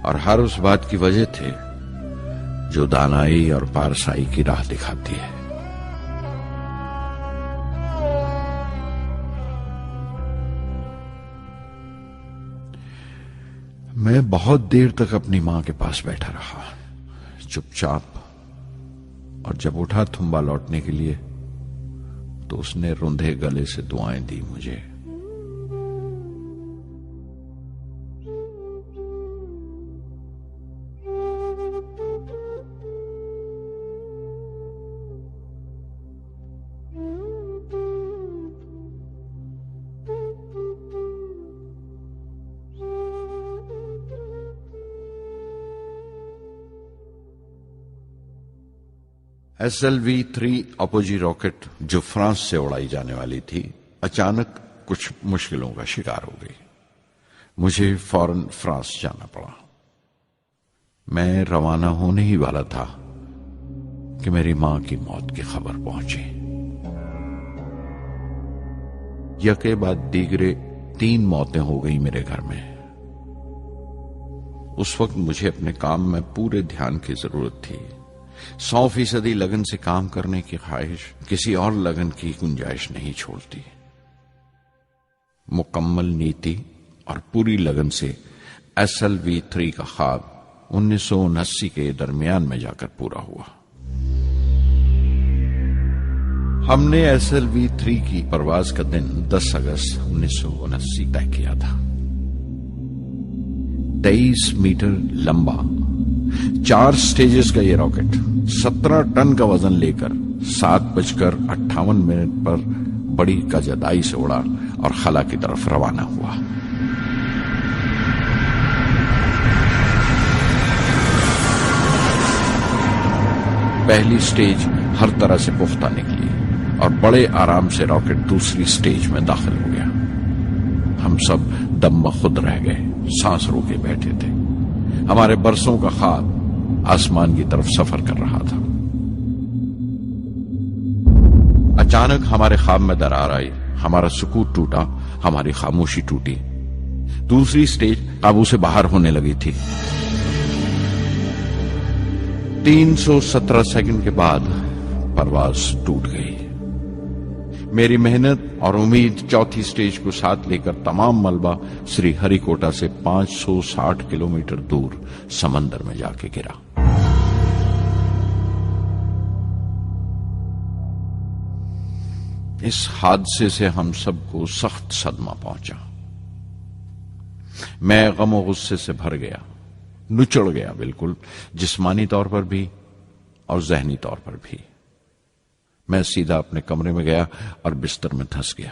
Speaker 1: اور ہر اس بات کی وجہ تھے جو دانائی اور پارسائی کی راہ دکھاتی ہے۔ میں بہت دیر تک اپنی ماں کے پاس بیٹھا رہا، چپ چاپ، اور جب اٹھا تھمبا لوٹنے کے لیے تو اس نے روندھے گلے سے دعائیں دی مجھے۔ SLV-3 اپوجی راکٹ جو فرانس سے اڑائی جانے والی تھی اچانک کچھ مشکلوں کا شکار ہو گئی۔ مجھے فوراً فرانس جانا پڑا۔ میں روانہ ہونے ہی والا تھا کہ میری ماں کی موت کی خبر پہنچی۔ یکے بعد دیگرے 3 موتیں ہو گئی میرے گھر میں۔ اس وقت مجھے اپنے کام میں پورے دھیان کی ضرورت تھی۔ 100% لگن سے کام کرنے کی خواہش کسی اور لگن کی گنجائش نہیں چھوڑتی۔ مکمل نیتی اور پوری لگن سے SLV-3 کا خواب 1979 کے درمیان میں جا کر پورا ہوا۔ ہم نے SLV-3 کی پرواز کا دن 10 اگست 1979 طے کیا تھا۔ 23 میٹر لمبا 4 سٹیجز کا یہ راکٹ 17 ٹن کا وزن لے کر 7:58 پر بڑی کجدائی سے اڑا اور خلا کی طرف روانہ ہوا۔ پہلی سٹیج ہر طرح سے پختہ نکلی اور بڑے آرام سے راکٹ دوسری سٹیج میں داخل ہو گیا۔ ہم سب دم بخود رہ گئے، سانس روکے بیٹھے تھے۔ ہمارے برسوں کا خواب آسمان کی طرف سفر کر رہا تھا۔ اچانک ہمارے خواب میں درار آئی، ہمارا سکوت ٹوٹا، ہماری خاموشی ٹوٹی۔ دوسری سٹیج قابو سے باہر ہونے لگی تھی۔ 317 سیکنڈ کے بعد پرواز ٹوٹ گئی۔ میری محنت اور امید چوتھی سٹیج کو ساتھ لے کر تمام ملبہ سری ہری کوٹا سے 560 کلومیٹر دور سمندر میں جا کے گرا۔ اس حادثے سے ہم سب کو سخت صدمہ پہنچا۔ میں غم و غصے سے بھر گیا، نچڑ گیا، بالکل جسمانی طور پر بھی اور ذہنی طور پر بھی۔ میں سیدھا اپنے کمرے میں گیا اور بستر میں دھنس گیا۔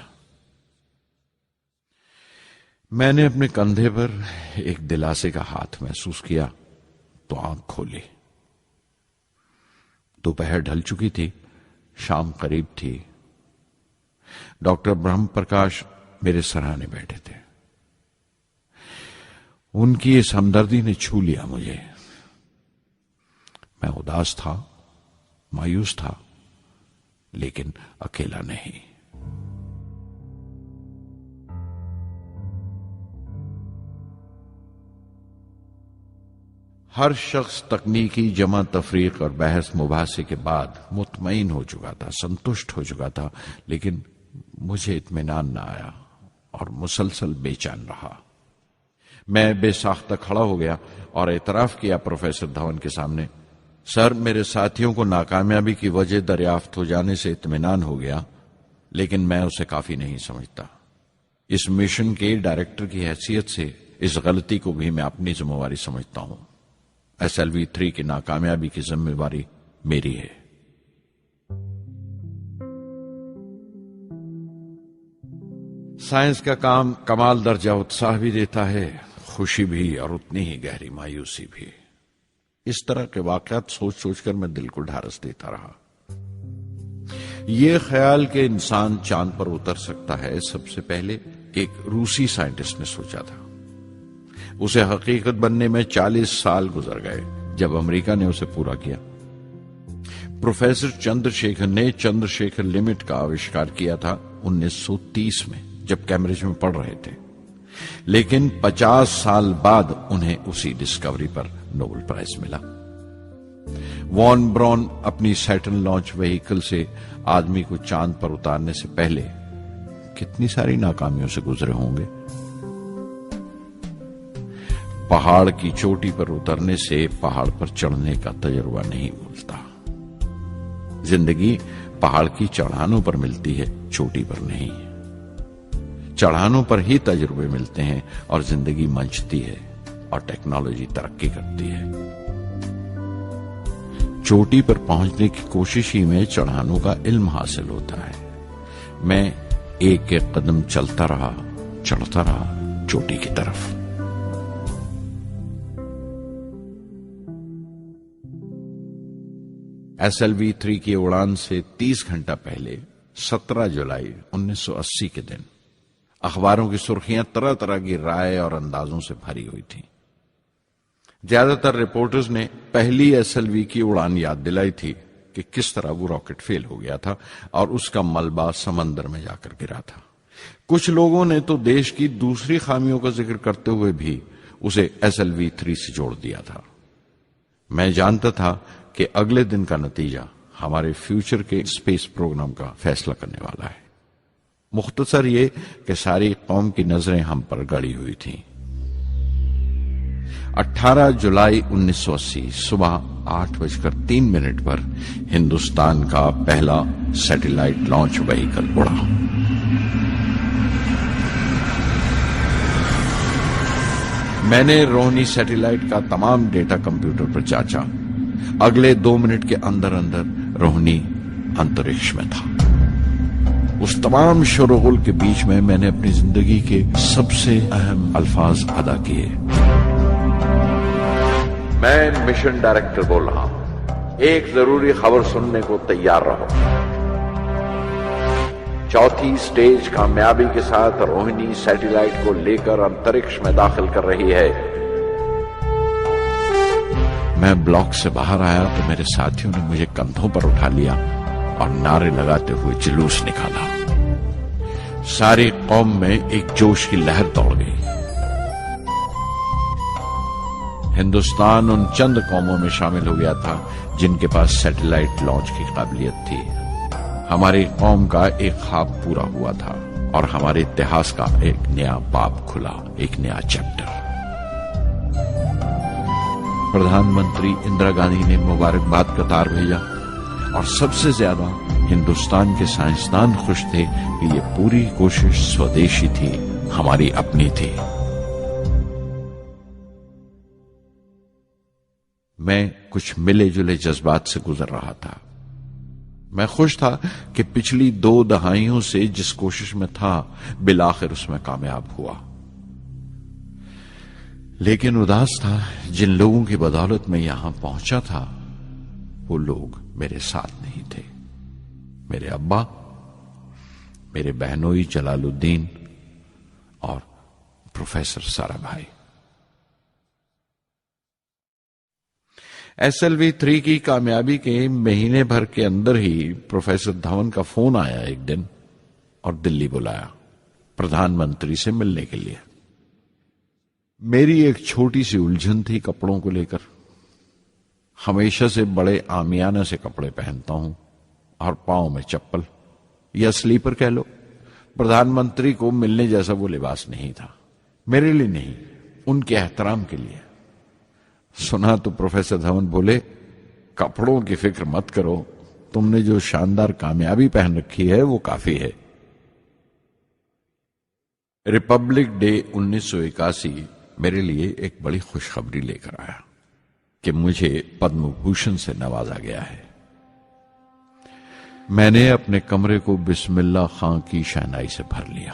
Speaker 1: میں نے اپنے کندھے پر ایک دلاسے کا ہاتھ محسوس کیا تو آنکھ کھولی۔ دوپہر ڈھل چکی تھی، شام قریب تھی۔ ڈاکٹر برہم پرکاش میرے سرانے بیٹھے تھے۔ ان کی اس ہمدردی نے چھو لیا مجھے۔ میں اداس تھا، مایوس تھا، لیکن اکیلا نہیں۔ ہر شخص تکنیکی جمع تفریق اور بحث مباحثے کے بعد مطمئن ہو چکا تھا، سنتشٹ ہو چکا تھا، لیکن مجھے اطمینان نہ آیا اور مسلسل بے چین رہا۔ میں بے ساختہ کھڑا ہو گیا اور اعتراف کیا پروفیسر دھون کے سامنے، سر میرے ساتھیوں کو ناکامیابی کی وجہ دریافت ہو جانے سے اطمینان ہو گیا، لیکن میں اسے کافی نہیں سمجھتا۔ اس مشن کے ڈائریکٹر کی حیثیت سے اس غلطی کو بھی میں اپنی ذمہ داری سمجھتا ہوں۔ SLV-3 کی ناکامیابی کی ذمہ داری میری ہے۔ سائنس کا کام کمال درجہ اتساہ بھی دیتا ہے، خوشی بھی اور اتنی ہی گہری مایوسی بھی۔ اس طرح کے واقعات سوچ سوچ کر میں دل کو ڈھارس دیتا رہا۔ یہ خیال کہ انسان چاند پر اتر سکتا ہے سب سے پہلے ایک روسی سائنٹسٹ نے سوچا تھا۔ اسے حقیقت بننے میں 40 سال گزر گئے جب امریکہ نے اسے پورا کیا۔ پروفیسر چندر شیکھر نے چندر شیکھر لمٹ کا آوشکار کیا تھا 1930 میں جب کیمبرج میں پڑھ رہے تھے، لیکن 50 سال بعد انہیں اسی ڈسکوری پر نوبل پرائز ملا۔ وان براون اپنی سیٹرن لانچ وہیکل سے آدمی کو چاند پر اتارنے سے پہلے کتنی ساری ناکامیوں سے گزرے ہوں گے۔ پہاڑ کی چوٹی پر اترنے سے پہاڑ پر چڑھنے کا تجربہ نہیں بھولتا۔ زندگی پہاڑ کی چڑھانوں پر ملتی ہے، چوٹی پر نہیں۔ چڑھانوں پر ہی تجربے ملتے ہیں اور زندگی منچتی ہے اور ٹیکنالوجی ترقی کرتی ہے۔ چوٹی پر پہنچنے کی کوشش ہی میں چڑھانوں کا علم حاصل ہوتا ہے۔ میں ایک ایک قدم چلتا رہا، چڑھتا رہا چوٹی کی طرف۔ SLV-3 کی اڑان سے 30 گھنٹہ پہلے 17 جولائی 1980 کے دن اخباروں کی سرخیاں طرح طرح کی رائے اور اندازوں سے بھری ہوئی تھیں۔ زیادہ تر رپورٹرز نے پہلی SLV کی اڑان یاد دلائی تھی کہ کس طرح وہ راکٹ فیل ہو گیا تھا اور اس کا ملبہ سمندر میں جا کر گرا تھا۔ کچھ لوگوں نے تو دیش کی دوسری خامیوں کا ذکر کرتے ہوئے بھی اسے SLV-3 سے جوڑ دیا تھا۔ میں جانتا تھا کہ اگلے دن کا نتیجہ ہمارے فیوچر کے اسپیس پروگرام کا فیصلہ کرنے والا ہے۔ مختصر یہ کہ ساری قوم کی نظریں ہم پر گڑی ہوئی تھیں۔ 18 جولائی 1980 صبح 8:03 پر ہندوستان کا پہلا سیٹلائٹ لانچ وہیکل اڑا۔ میں نے روہنی سیٹلائٹ کا تمام ڈیٹا کمپیوٹر پر جانچا۔ اگلے 2 منٹ کے اندر اندر روہنی انترکش میں تھا۔ اس تمام شورغل کے بیچ میں نے اپنی زندگی کے سب سے اہم الفاظ ادا کیے۔ میں مشن ڈائریکٹر بول رہا ہوں، ایک ضروری خبر سننے کو تیار رہو۔ چوتھی سٹیج کامیابی کے ساتھ روہنی سیٹلائٹ کو لے کر انترکش میں داخل کر رہی ہے۔ میں بلاک سے باہر آیا تو میرے ساتھیوں نے مجھے کندھوں پر اٹھا لیا اور نعرے لگاتے ہوئے جلوس نکالا۔ ساری قوم میں ایک جوش کی لہر دوڑ گئی۔ ہندوستان ان چند قوموں میں شامل ہو گیا تھا جن کے پاس سیٹلائٹ لانچ کی قابلیت تھی۔ ہماری قوم کا ایک خواب پورا ہوا تھا اور ہمارے اتہاس کا ایک نیا باب کھلا، ایک نیا چیپٹر۔ پردھان منتری اندرا گاندھی نے مبارکباد کا تار بھیجا اور سب سے زیادہ ہندوستان کے سائنسدان خوش تھے کہ یہ پوری کوشش سودیشی تھی، ہماری اپنی تھی۔ میں کچھ ملے جلے جذبات سے گزر رہا تھا۔ میں خوش تھا کہ پچھلی 2 دہائیوں سے جس کوشش میں تھا بالآخر اس میں کامیاب ہوا، لیکن اداس تھا جن لوگوں کی بدولت میں یہاں پہنچا تھا وہ لوگ میرے ساتھ نہیں تھے۔ میرے ابا، میرے بہنوئی جلال الدین اور پروفیسر سارا بھائی۔ SLV-3 کی کامیابی کے مہینے بھر کے اندر ہی پروفیسر دھون کا فون آیا ایک دن اور دلی بلایا پردھان منتری سے ملنے کے لیے۔ میری ایک چھوٹی سی الجھن تھی کپڑوں کو لے کر۔ ہمیشہ سے بڑے عامیانہ سے کپڑے پہنتا ہوں اور پاؤں میں چپل یا سلیپر کہہ لو۔ پردھان منتری کو ملنے جیسا وہ لباس نہیں تھا، میرے لیے نہیں، ان کے احترام کے لیے۔ سنا تو پروفیسر دھون بولے، کپڑوں کی فکر مت کرو، تم نے جو شاندار کامیابی پہن رکھی ہے وہ کافی ہے۔ ریپبلک ڈے 1981 میرے لیے ایک بڑی خوشخبری لے کر آیا کہ مجھے پدم بھوشن سے نوازا گیا ہے۔ میں نے اپنے کمرے کو بسم اللہ خاں کی شہنائی سے بھر لیا۔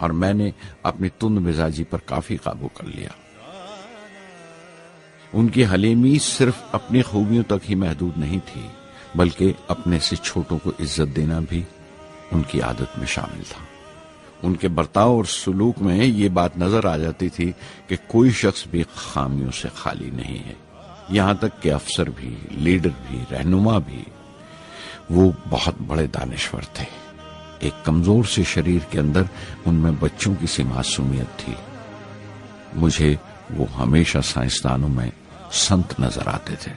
Speaker 1: اور میں نے اپنی تند مزاجی پر کافی قابو کر لیا۔ ان کی حلیمی صرف اپنی خوبیوں تک ہی محدود نہیں تھی، بلکہ اپنے سے چھوٹوں کو عزت دینا بھی ان کی عادت میں شامل تھا۔ ان کے برتاؤ اور سلوک میں یہ بات نظر آ جاتی تھی کہ کوئی شخص بھی خامیوں سے خالی نہیں ہے، یہاں تک کہ افسر بھی، لیڈر بھی، رہنما بھی۔ وہ بہت بڑے دانشور تھے۔ ایک کمزور سے شریر کے اندر ان میں بچوں کی سی معصومیت تھی۔ مجھے وہ ہمیشہ سائنسدانوں میں سنت نظر آتے تھے۔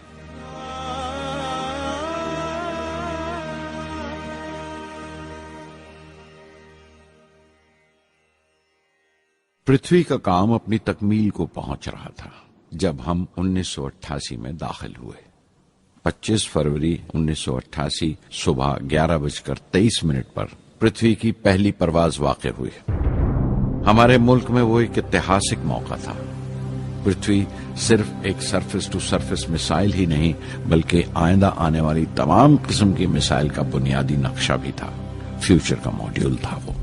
Speaker 1: پرتھوی کا کام اپنی تکمیل کو پہنچ رہا تھا جب ہم 1988 میں داخل ہوئے۔ 25 فروری 1988 صبح 11:23 پر پرتھوی کی پہلی پرواز واقع ہوئی۔ ہمارے ملک میں وہ ایک ایتہاسک موقع تھا۔ پرتھوی صرف ایک سرفیس ٹو سرفیس میسائل ہی نہیں بلکہ آئندہ آنے والی تمام قسم کی میسائل کا بنیادی نقشہ بھی تھا، فیوچر کا ماڈیول تھا وہ۔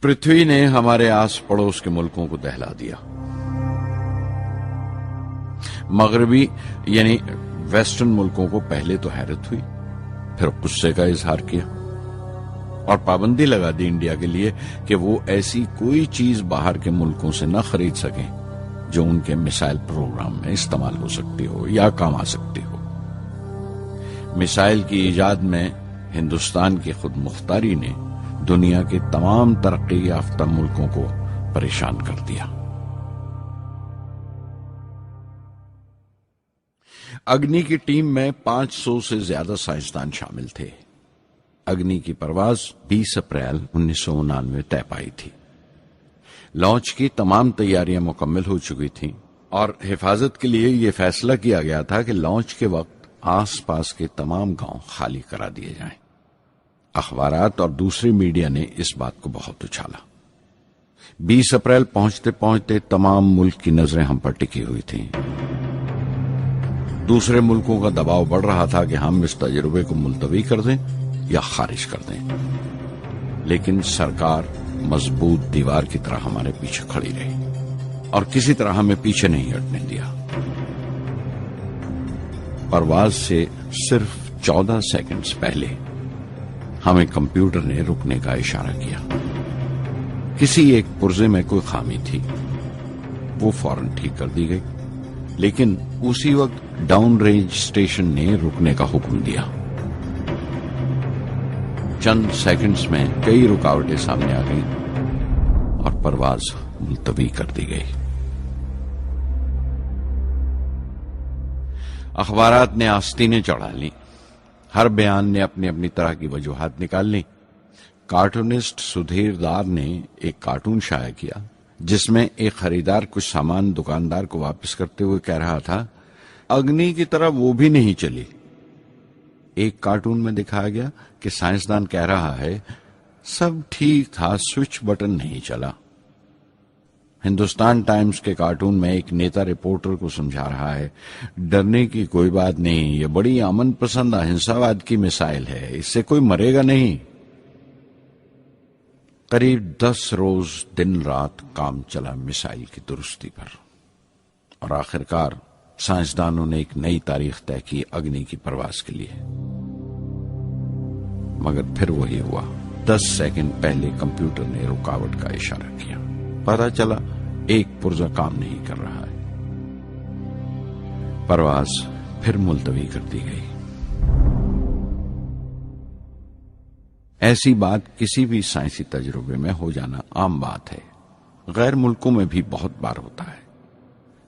Speaker 1: پرتھوی نے ہمارے آس پڑوس کے ملکوں کو دہلا دیا۔ مغربی یعنی ویسٹرن ملکوں کو پہلے تو حیرت ہوئی، پھر غصے کا اظہار کیا اور پابندی لگا دی انڈیا کے لیے کہ وہ ایسی کوئی چیز باہر کے ملکوں سے نہ خرید سکیں جو ان کے میسائل پروگرام میں استعمال ہو سکتی ہو یا کام آ سکتی ہو۔ میسائل کی ایجاد میں ہندوستان کی خود مختاری نے دنیا کے تمام ترقی یافتہ ملکوں کو پریشان کر دیا۔ اگنی کی ٹیم میں 500 سے زیادہ سائنسدان شامل تھے۔ اگنی کی پرواز 20 اپریل 1999 میں طے پائی تھی۔ لانچ کی تمام تیاریاں مکمل ہو چکی تھیں اور حفاظت کے لیے یہ فیصلہ کیا گیا تھا کہ لانچ کے وقت آس پاس کے تمام گاؤں خالی کرا دیے جائیں۔ اخبارات اور دوسری میڈیا نے اس بات کو بہت اچھالا۔ 20 اپریل پہنچتے پہنچتے تمام ملک کی نظریں ہم پر ٹکی ہوئی تھیں۔ دوسرے ملکوں کا دباؤ بڑھ رہا تھا کہ ہم اس تجربے کو ملتوی کر دیں یا خارج کر دیں، لیکن سرکار مضبوط دیوار کی طرح ہمارے پیچھے کھڑی رہی اور کسی طرح ہمیں پیچھے نہیں ہٹنے دیا۔ پرواز سے صرف 14 سیکنڈز پہلے ہمیں کمپیوٹر نے رکنے کا اشارہ کیا۔ کسی ایک پرزے میں کوئی خامی تھی، وہ فوراً ٹھیک کر دی گئی، لیکن اسی وقت ڈاؤن رینج اسٹیشن نے رکنے کا حکم دیا۔ چند سیکنڈز میں کئی رکاوٹیں سامنے آ گئیں اور پرواز ملتوی کر دی گئی۔ اخبارات نے آستینیں چڑھا لیں، ہر بیان نے اپنی اپنی طرح کی وجوہات نکال لی۔ کارٹونسٹ سدھیر دار نے ایک کارٹون شائع کیا جس میں ایک خریدار کچھ سامان دکاندار کو واپس کرتے ہوئے کہہ رہا تھا، اگنی کی طرح وہ بھی نہیں چلی۔ ایک کارٹون میں دکھایا گیا کہ سائنسدان کہہ رہا ہے، سب ٹھیک تھا، سوئچ بٹن نہیں چلا۔ ہندوستان ٹائمز کے کارٹون میں ایک نیتا رپورٹر کو سمجھا رہا ہے، ڈرنے کی کوئی بات نہیں، یہ بڑی امن پسند اہنساواد کی مثال ہے، اس سے کوئی مرے گا نہیں۔ قریب 10 روز دن رات کام چلا میسائل کی درستی پر، اور آخرکار سائنسدانوں نے ایک نئی تاریخ طے کی اگنی کی پرواز کے لیے۔ مگر پھر وہی ہوا، 10 سیکنڈ پہلے کمپیوٹر نے رکاوٹ کا اشارہ کیا، پتہ چلا ایک پرزہ کام نہیں کر رہا ہے۔ پرواز پھر ملتوی کر دی گئی۔ ایسی بات کسی بھی سائنسی تجربے میں ہو جانا عام بات ہے، غیر ملکوں میں بھی بہت بار ہوتا ہے،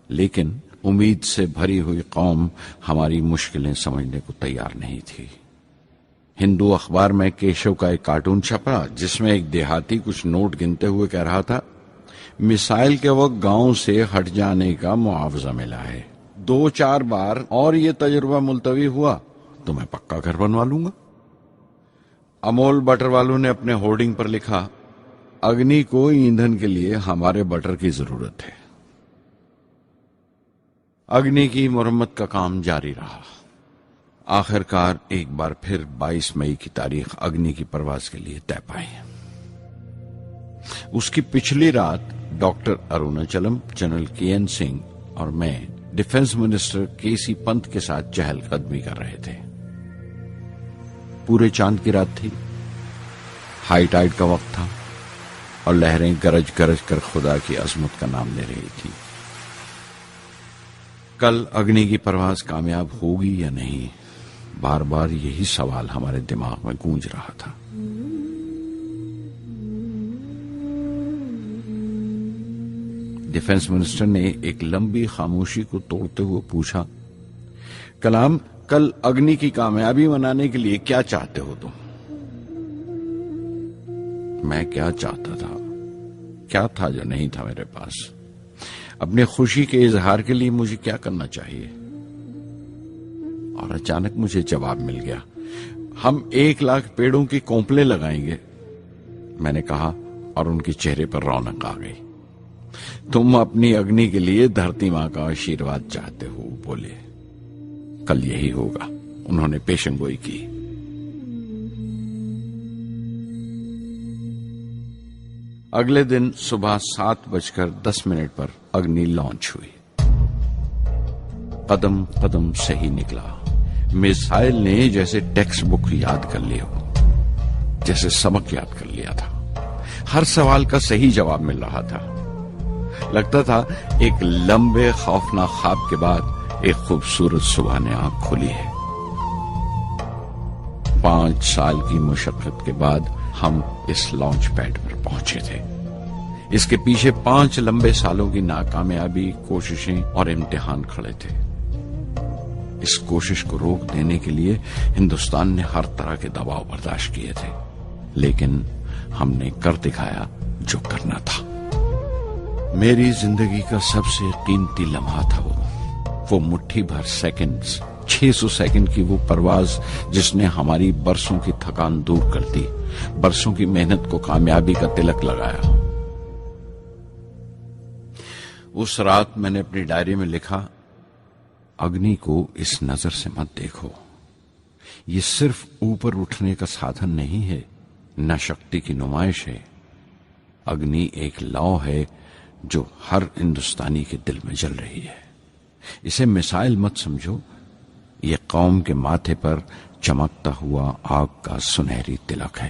Speaker 1: لیکن امید سے بھری ہوئی قوم ہماری مشکلیں سمجھنے کو تیار نہیں تھی۔ ہندو اخبار میں کیشو کا ایک کارٹون چھپا جس میں ایک دیہاتی کچھ نوٹ گنتے ہوئے کہہ رہا تھا، میسائل کے وقت گاؤں سے ہٹ جانے کا معاوضہ ملا ہے، 2-4 بار اور یہ تجربہ ملتوی ہوا تو میں پکا گھر بنوا لوں گا۔ امول بٹر والوں نے اپنے ہورڈنگ پر لکھا، اگنی کو ایندھن کے لیے ہمارے بٹر کی ضرورت ہے۔ اگنی کی مرمت کا کام جاری رہا۔ آخر کار ایک بار پھر 22 مئی کی تاریخ اگنی کی پرواز کے لیے طے پائی۔ اس کی پچھلی رات ڈاکٹر اروناچلم، جنرل کے این سنگھ اور میں ڈیفنس منسٹر کے سی پنت کے ساتھ چہل قدمی کر رہے تھے۔ پورے چاند کی رات تھی، ہائی ٹائیڈ کا وقت تھا اور لہریں گرج گرج کر خدا کی عظمت کا نام لے رہی تھی۔ کل اگنی کی پرواز کامیاب ہوگی یا نہیں، بار بار یہی سوال ہمارے دماغ میں گونج رہا تھا۔ ڈیفنس منسٹر نے ایک لمبی خاموشی کو توڑتے ہوئے پوچھا، کلام، کل اگنی کی کامیابی منانے کے لیے کیا چاہتے ہو تم؟ میں کیا چاہتا تھا؟ کیا تھا جو نہیں تھا میرے پاس؟ اپنی خوشی کے اظہار کے لیے مجھے کیا کرنا چاہیے؟ اور اچانک مجھے جواب مل گیا، ہم 1,00,000 پیڑوں کی کونپلیں لگائیں گے، میں نے کہا، اور ان کے چہرے پر رونق آ گئی۔ تم اپنی اگنی کے لیے دھرتی ماں کا آشیرواد چاہتے ہو، بولے، کل یہی ہوگا۔ انہوں نے پیشن گوئی کی۔ اگلے دن صبح 7:10 پر اگنی لانچ ہوئی۔ قدم قدم صحیح نکلا۔ میزائل نے جیسے ٹیکسٹ بک یاد کر لیا ہو، جیسے سبق یاد کر لیا تھا۔ ہر سوال کا صحیح جواب مل رہا تھا۔ لگتا تھا ایک لمبے خوفناک خواب کے بعد ایک خوبصورت صبح نے آنکھ کھلی ہے۔ 5 سال کی مشقت کے بعد ہم اس لانچ پیڈ پر پہنچے تھے۔ اس کے پیچھے 5 لمبے سالوں کی ناکامیابی، کوششیں اور امتحان کھڑے تھے۔ اس کوشش کو روک دینے کے لیے ہندوستان نے ہر طرح کے دباؤ برداشت کیے تھے، لیکن ہم نے کر دکھایا جو کرنا تھا۔ میری زندگی کا سب سے قیمتی لمحہ تھا وہ مٹھی بھر سیکنڈز، 600 سیکنڈ کی وہ پرواز جس نے ہماری برسوں کی تھکان دور کر دی، برسوں کی محنت کو کامیابی کا تلک لگایا۔ اس رات میں نے اپنی ڈائری میں لکھا، اگنی کو اس نظر سے مت دیکھو، یہ صرف اوپر اٹھنے کا سادھن نہیں ہے، نہ شکتی کی نمائش ہے۔ اگنی ایک لو ہے جو ہر ہندوستانی کے دل میں جل رہی ہے۔ اسے مثال مت سمجھو، یہ قوم کے ماتھے پر چمکتا ہوا آگ کا سنہری تلک ہے۔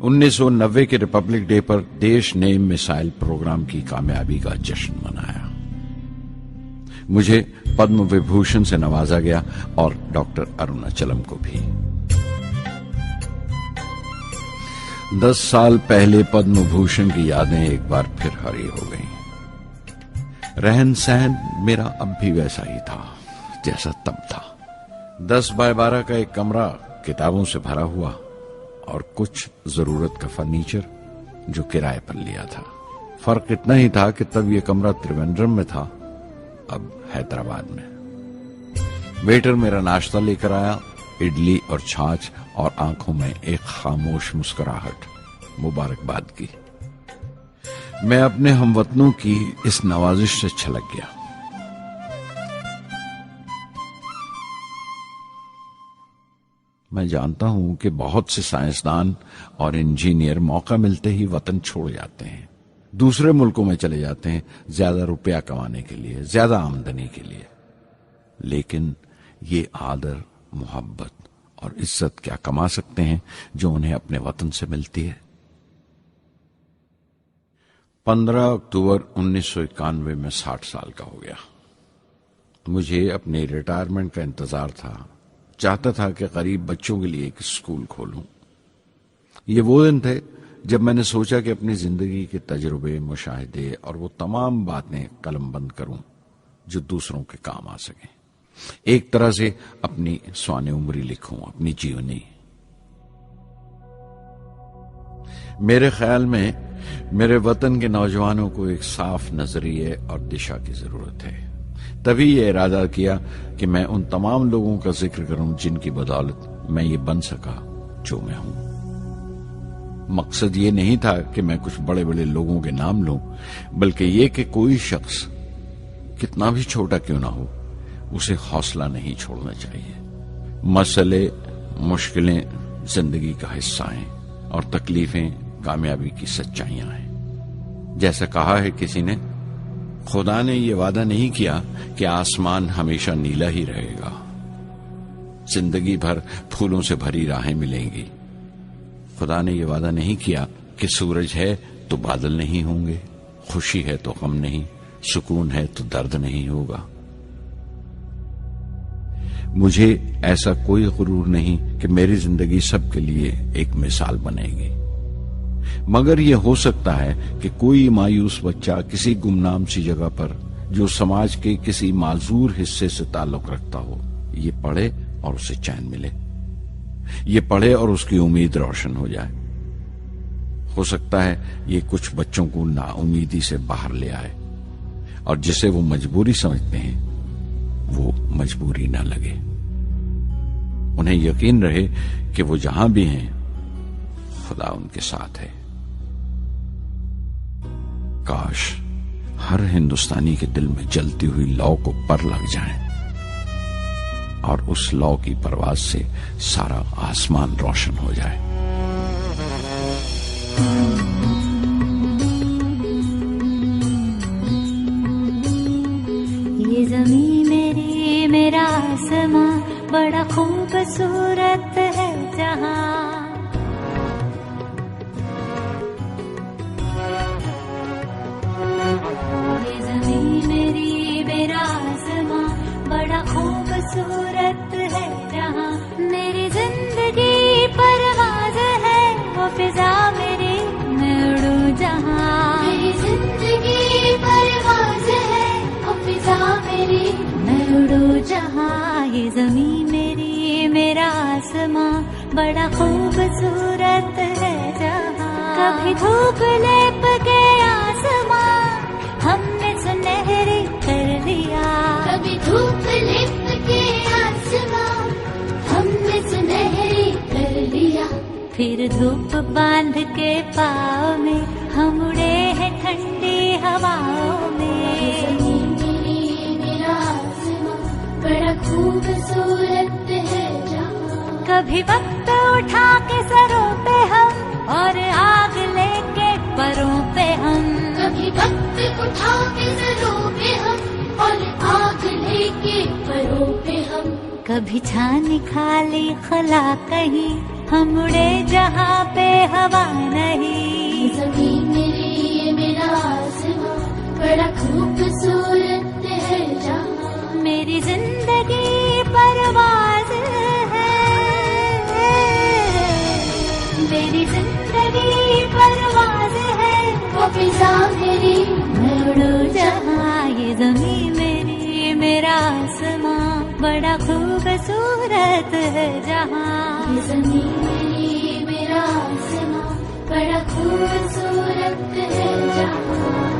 Speaker 1: '90 کے ریپبلک ڈے پر دیش نے میسائل پروگرام کی کامیابی کا جشن منایا۔ مجھے پدم وبھوشن سے نوازا گیا اور ڈاکٹر اروناچلم کو بھی۔ 10 سال پہلے پدم بھوشن کی یادیں ایک بار پھر ہری ہو گئیں۔ رہن سہن میرا اب بھی ویسا ہی تھا جیسا تب تھا۔ 10x12 کا ایک کمرہ کتابوں سے بھرا ہوا اور کچھ ضرورت کا فرنیچر جو کرائے پر لیا تھا۔ فرق اتنا ہی تھا کہ تب یہ کمرہ تریویندرم میں تھا، اب حیدرآباد میں۔ ویٹر میرا ناشتہ لے کر آیا، اڈلی اور چھاچھ، اور آنکھوں میں ایک خاموش مسکراہٹ، مبارکباد کی۔ میں اپنے ہم وطنوں کی اس نوازش سے چھلک گیا۔ میں جانتا ہوں کہ بہت سے سائنسدان اور انجینئر موقع ملتے ہی وطن چھوڑ جاتے ہیں، دوسرے ملکوں میں چلے جاتے ہیں زیادہ روپیہ کمانے کے لیے، زیادہ آمدنی کے لیے، لیکن یہ آدر، محبت اور عزت کیا کما سکتے ہیں جو انہیں اپنے وطن سے ملتی ہے؟ 15 اکتوبر 1991 میں 60 سال کا ہو گیا۔ مجھے اپنے ریٹائرمنٹ کا انتظار تھا، چاہتا تھا کہ غریب بچوں کے لیے ایک اسکول کھولوں۔ یہ وہ دن تھے جب میں نے سوچا کہ اپنی زندگی کے تجربے، مشاہدے اور وہ تمام باتیں قلم بند کروں جو دوسروں کے کام آ سکیں، ایک طرح سے اپنی سوانح عمری لکھوں، اپنی جیونی۔ میرے خیال میں میرے وطن کے نوجوانوں کو ایک صاف نظریے اور دشا کی ضرورت ہے۔ تبھی یہ ارادہ کیا کہ میں ان تمام لوگوں کا ذکر کروں جن کی بدولت میں یہ بن سکا جو میں ہوں۔ مقصد یہ نہیں تھا کہ میں کچھ بڑے بڑے لوگوں کے نام لوں، بلکہ یہ کہ کوئی شخص کتنا بھی چھوٹا کیوں نہ ہو اسے حوصلہ نہیں چھوڑنا چاہیے۔ مسئلے، مشکلیں زندگی کا حصہ ہیں اور تکلیفیں کامیابی کی سچائیاں ہیں۔ جیسا کہا ہے کسی نے، خدا نے یہ وعدہ نہیں کیا کہ آسمان ہمیشہ نیلا ہی رہے گا، زندگی بھر پھولوں سے بھری راہیں ملیں گی۔ خدا نے یہ وعدہ نہیں کیا کہ سورج ہے تو بادل نہیں ہوں گے، خوشی ہے تو غم نہیں، سکون ہے تو درد نہیں ہوگا۔ مجھے ایسا کوئی غرور نہیں کہ میری زندگی سب کے لیے ایک مثال بنے گی، مگر یہ ہو سکتا ہے کہ کوئی مایوس بچہ کسی گمنام سی جگہ پر جو سماج کے کسی معذور حصے سے تعلق رکھتا ہو یہ پڑھے اور اسے چین ملے، یہ پڑھے اور اس کی امید روشن ہو جائے۔ ہو سکتا ہے یہ کچھ بچوں کو نا امیدی سے باہر لے آئے اور جسے وہ مجبوری سمجھتے ہیں وہ مجبوری نہ لگے، انہیں یقین رہے کہ وہ جہاں بھی ہیں خدا ان کے ساتھ ہے۔ کاش ہر ہندوستانی کے دل میں جلتی ہوئی لو کو پر لگ جائیں اور اس لو کی پرواز سے سارا آسمان روشن ہو جائے۔
Speaker 3: یہ زمین میری، میرا آسماں، بڑا خوبصورت ہے جہاں۔ یہ زمین میری، میرا آسماں، بڑا خوبصورت ہے جہاں۔ میری زندگی پرواز ہے، وہ فضا میری، میں اڑوں جہاں۔ میری زندگی پرواز ہے، وہ فضا میری، میں اڑوں جہاں۔ یہ زمین میری، میرا آسماں، بڑا خوبصورت ہے جہاں۔ کبھی دھوپ لیپ کے آسماں ہم نے سنہری کر لیا، کبھی دھوپ لیپ کے آسماں ہم نے سنہری کر لیا۔ پھر دھوپ باندھ کے پاؤں میں ہم اڑے ہیں ٹھنڈی ہواؤں میں۔ زمین میری، میرا آسماں، بڑا خوبصورت ہے جہاں۔ کبھی وقت اٹھا کے سروں پہ ہم اور آگ لے کے پروں پہ ہم، کبھی وقت اٹھا کے سروں پہ ہم اور آگ لے کے پروں پہ ہم۔ کبھی چھانی کھالی خلا کہیں ہم اڑے جہاں پہ ہوا نہیں۔ زمین میری، میرا آسماں، بڑا خوبصورت ہے جہاں۔ میری زندگی پرواز ہے، میری زندگی پرواز ہے، وہ فضا میری، میں اڑوں جہاں۔ یہ زمین میری، میرا آسماں، بڑا خوبصورت ہے جہاں۔ یہ زمین میری، میرا آسماں، بڑا خوبصورت ہے جہاں۔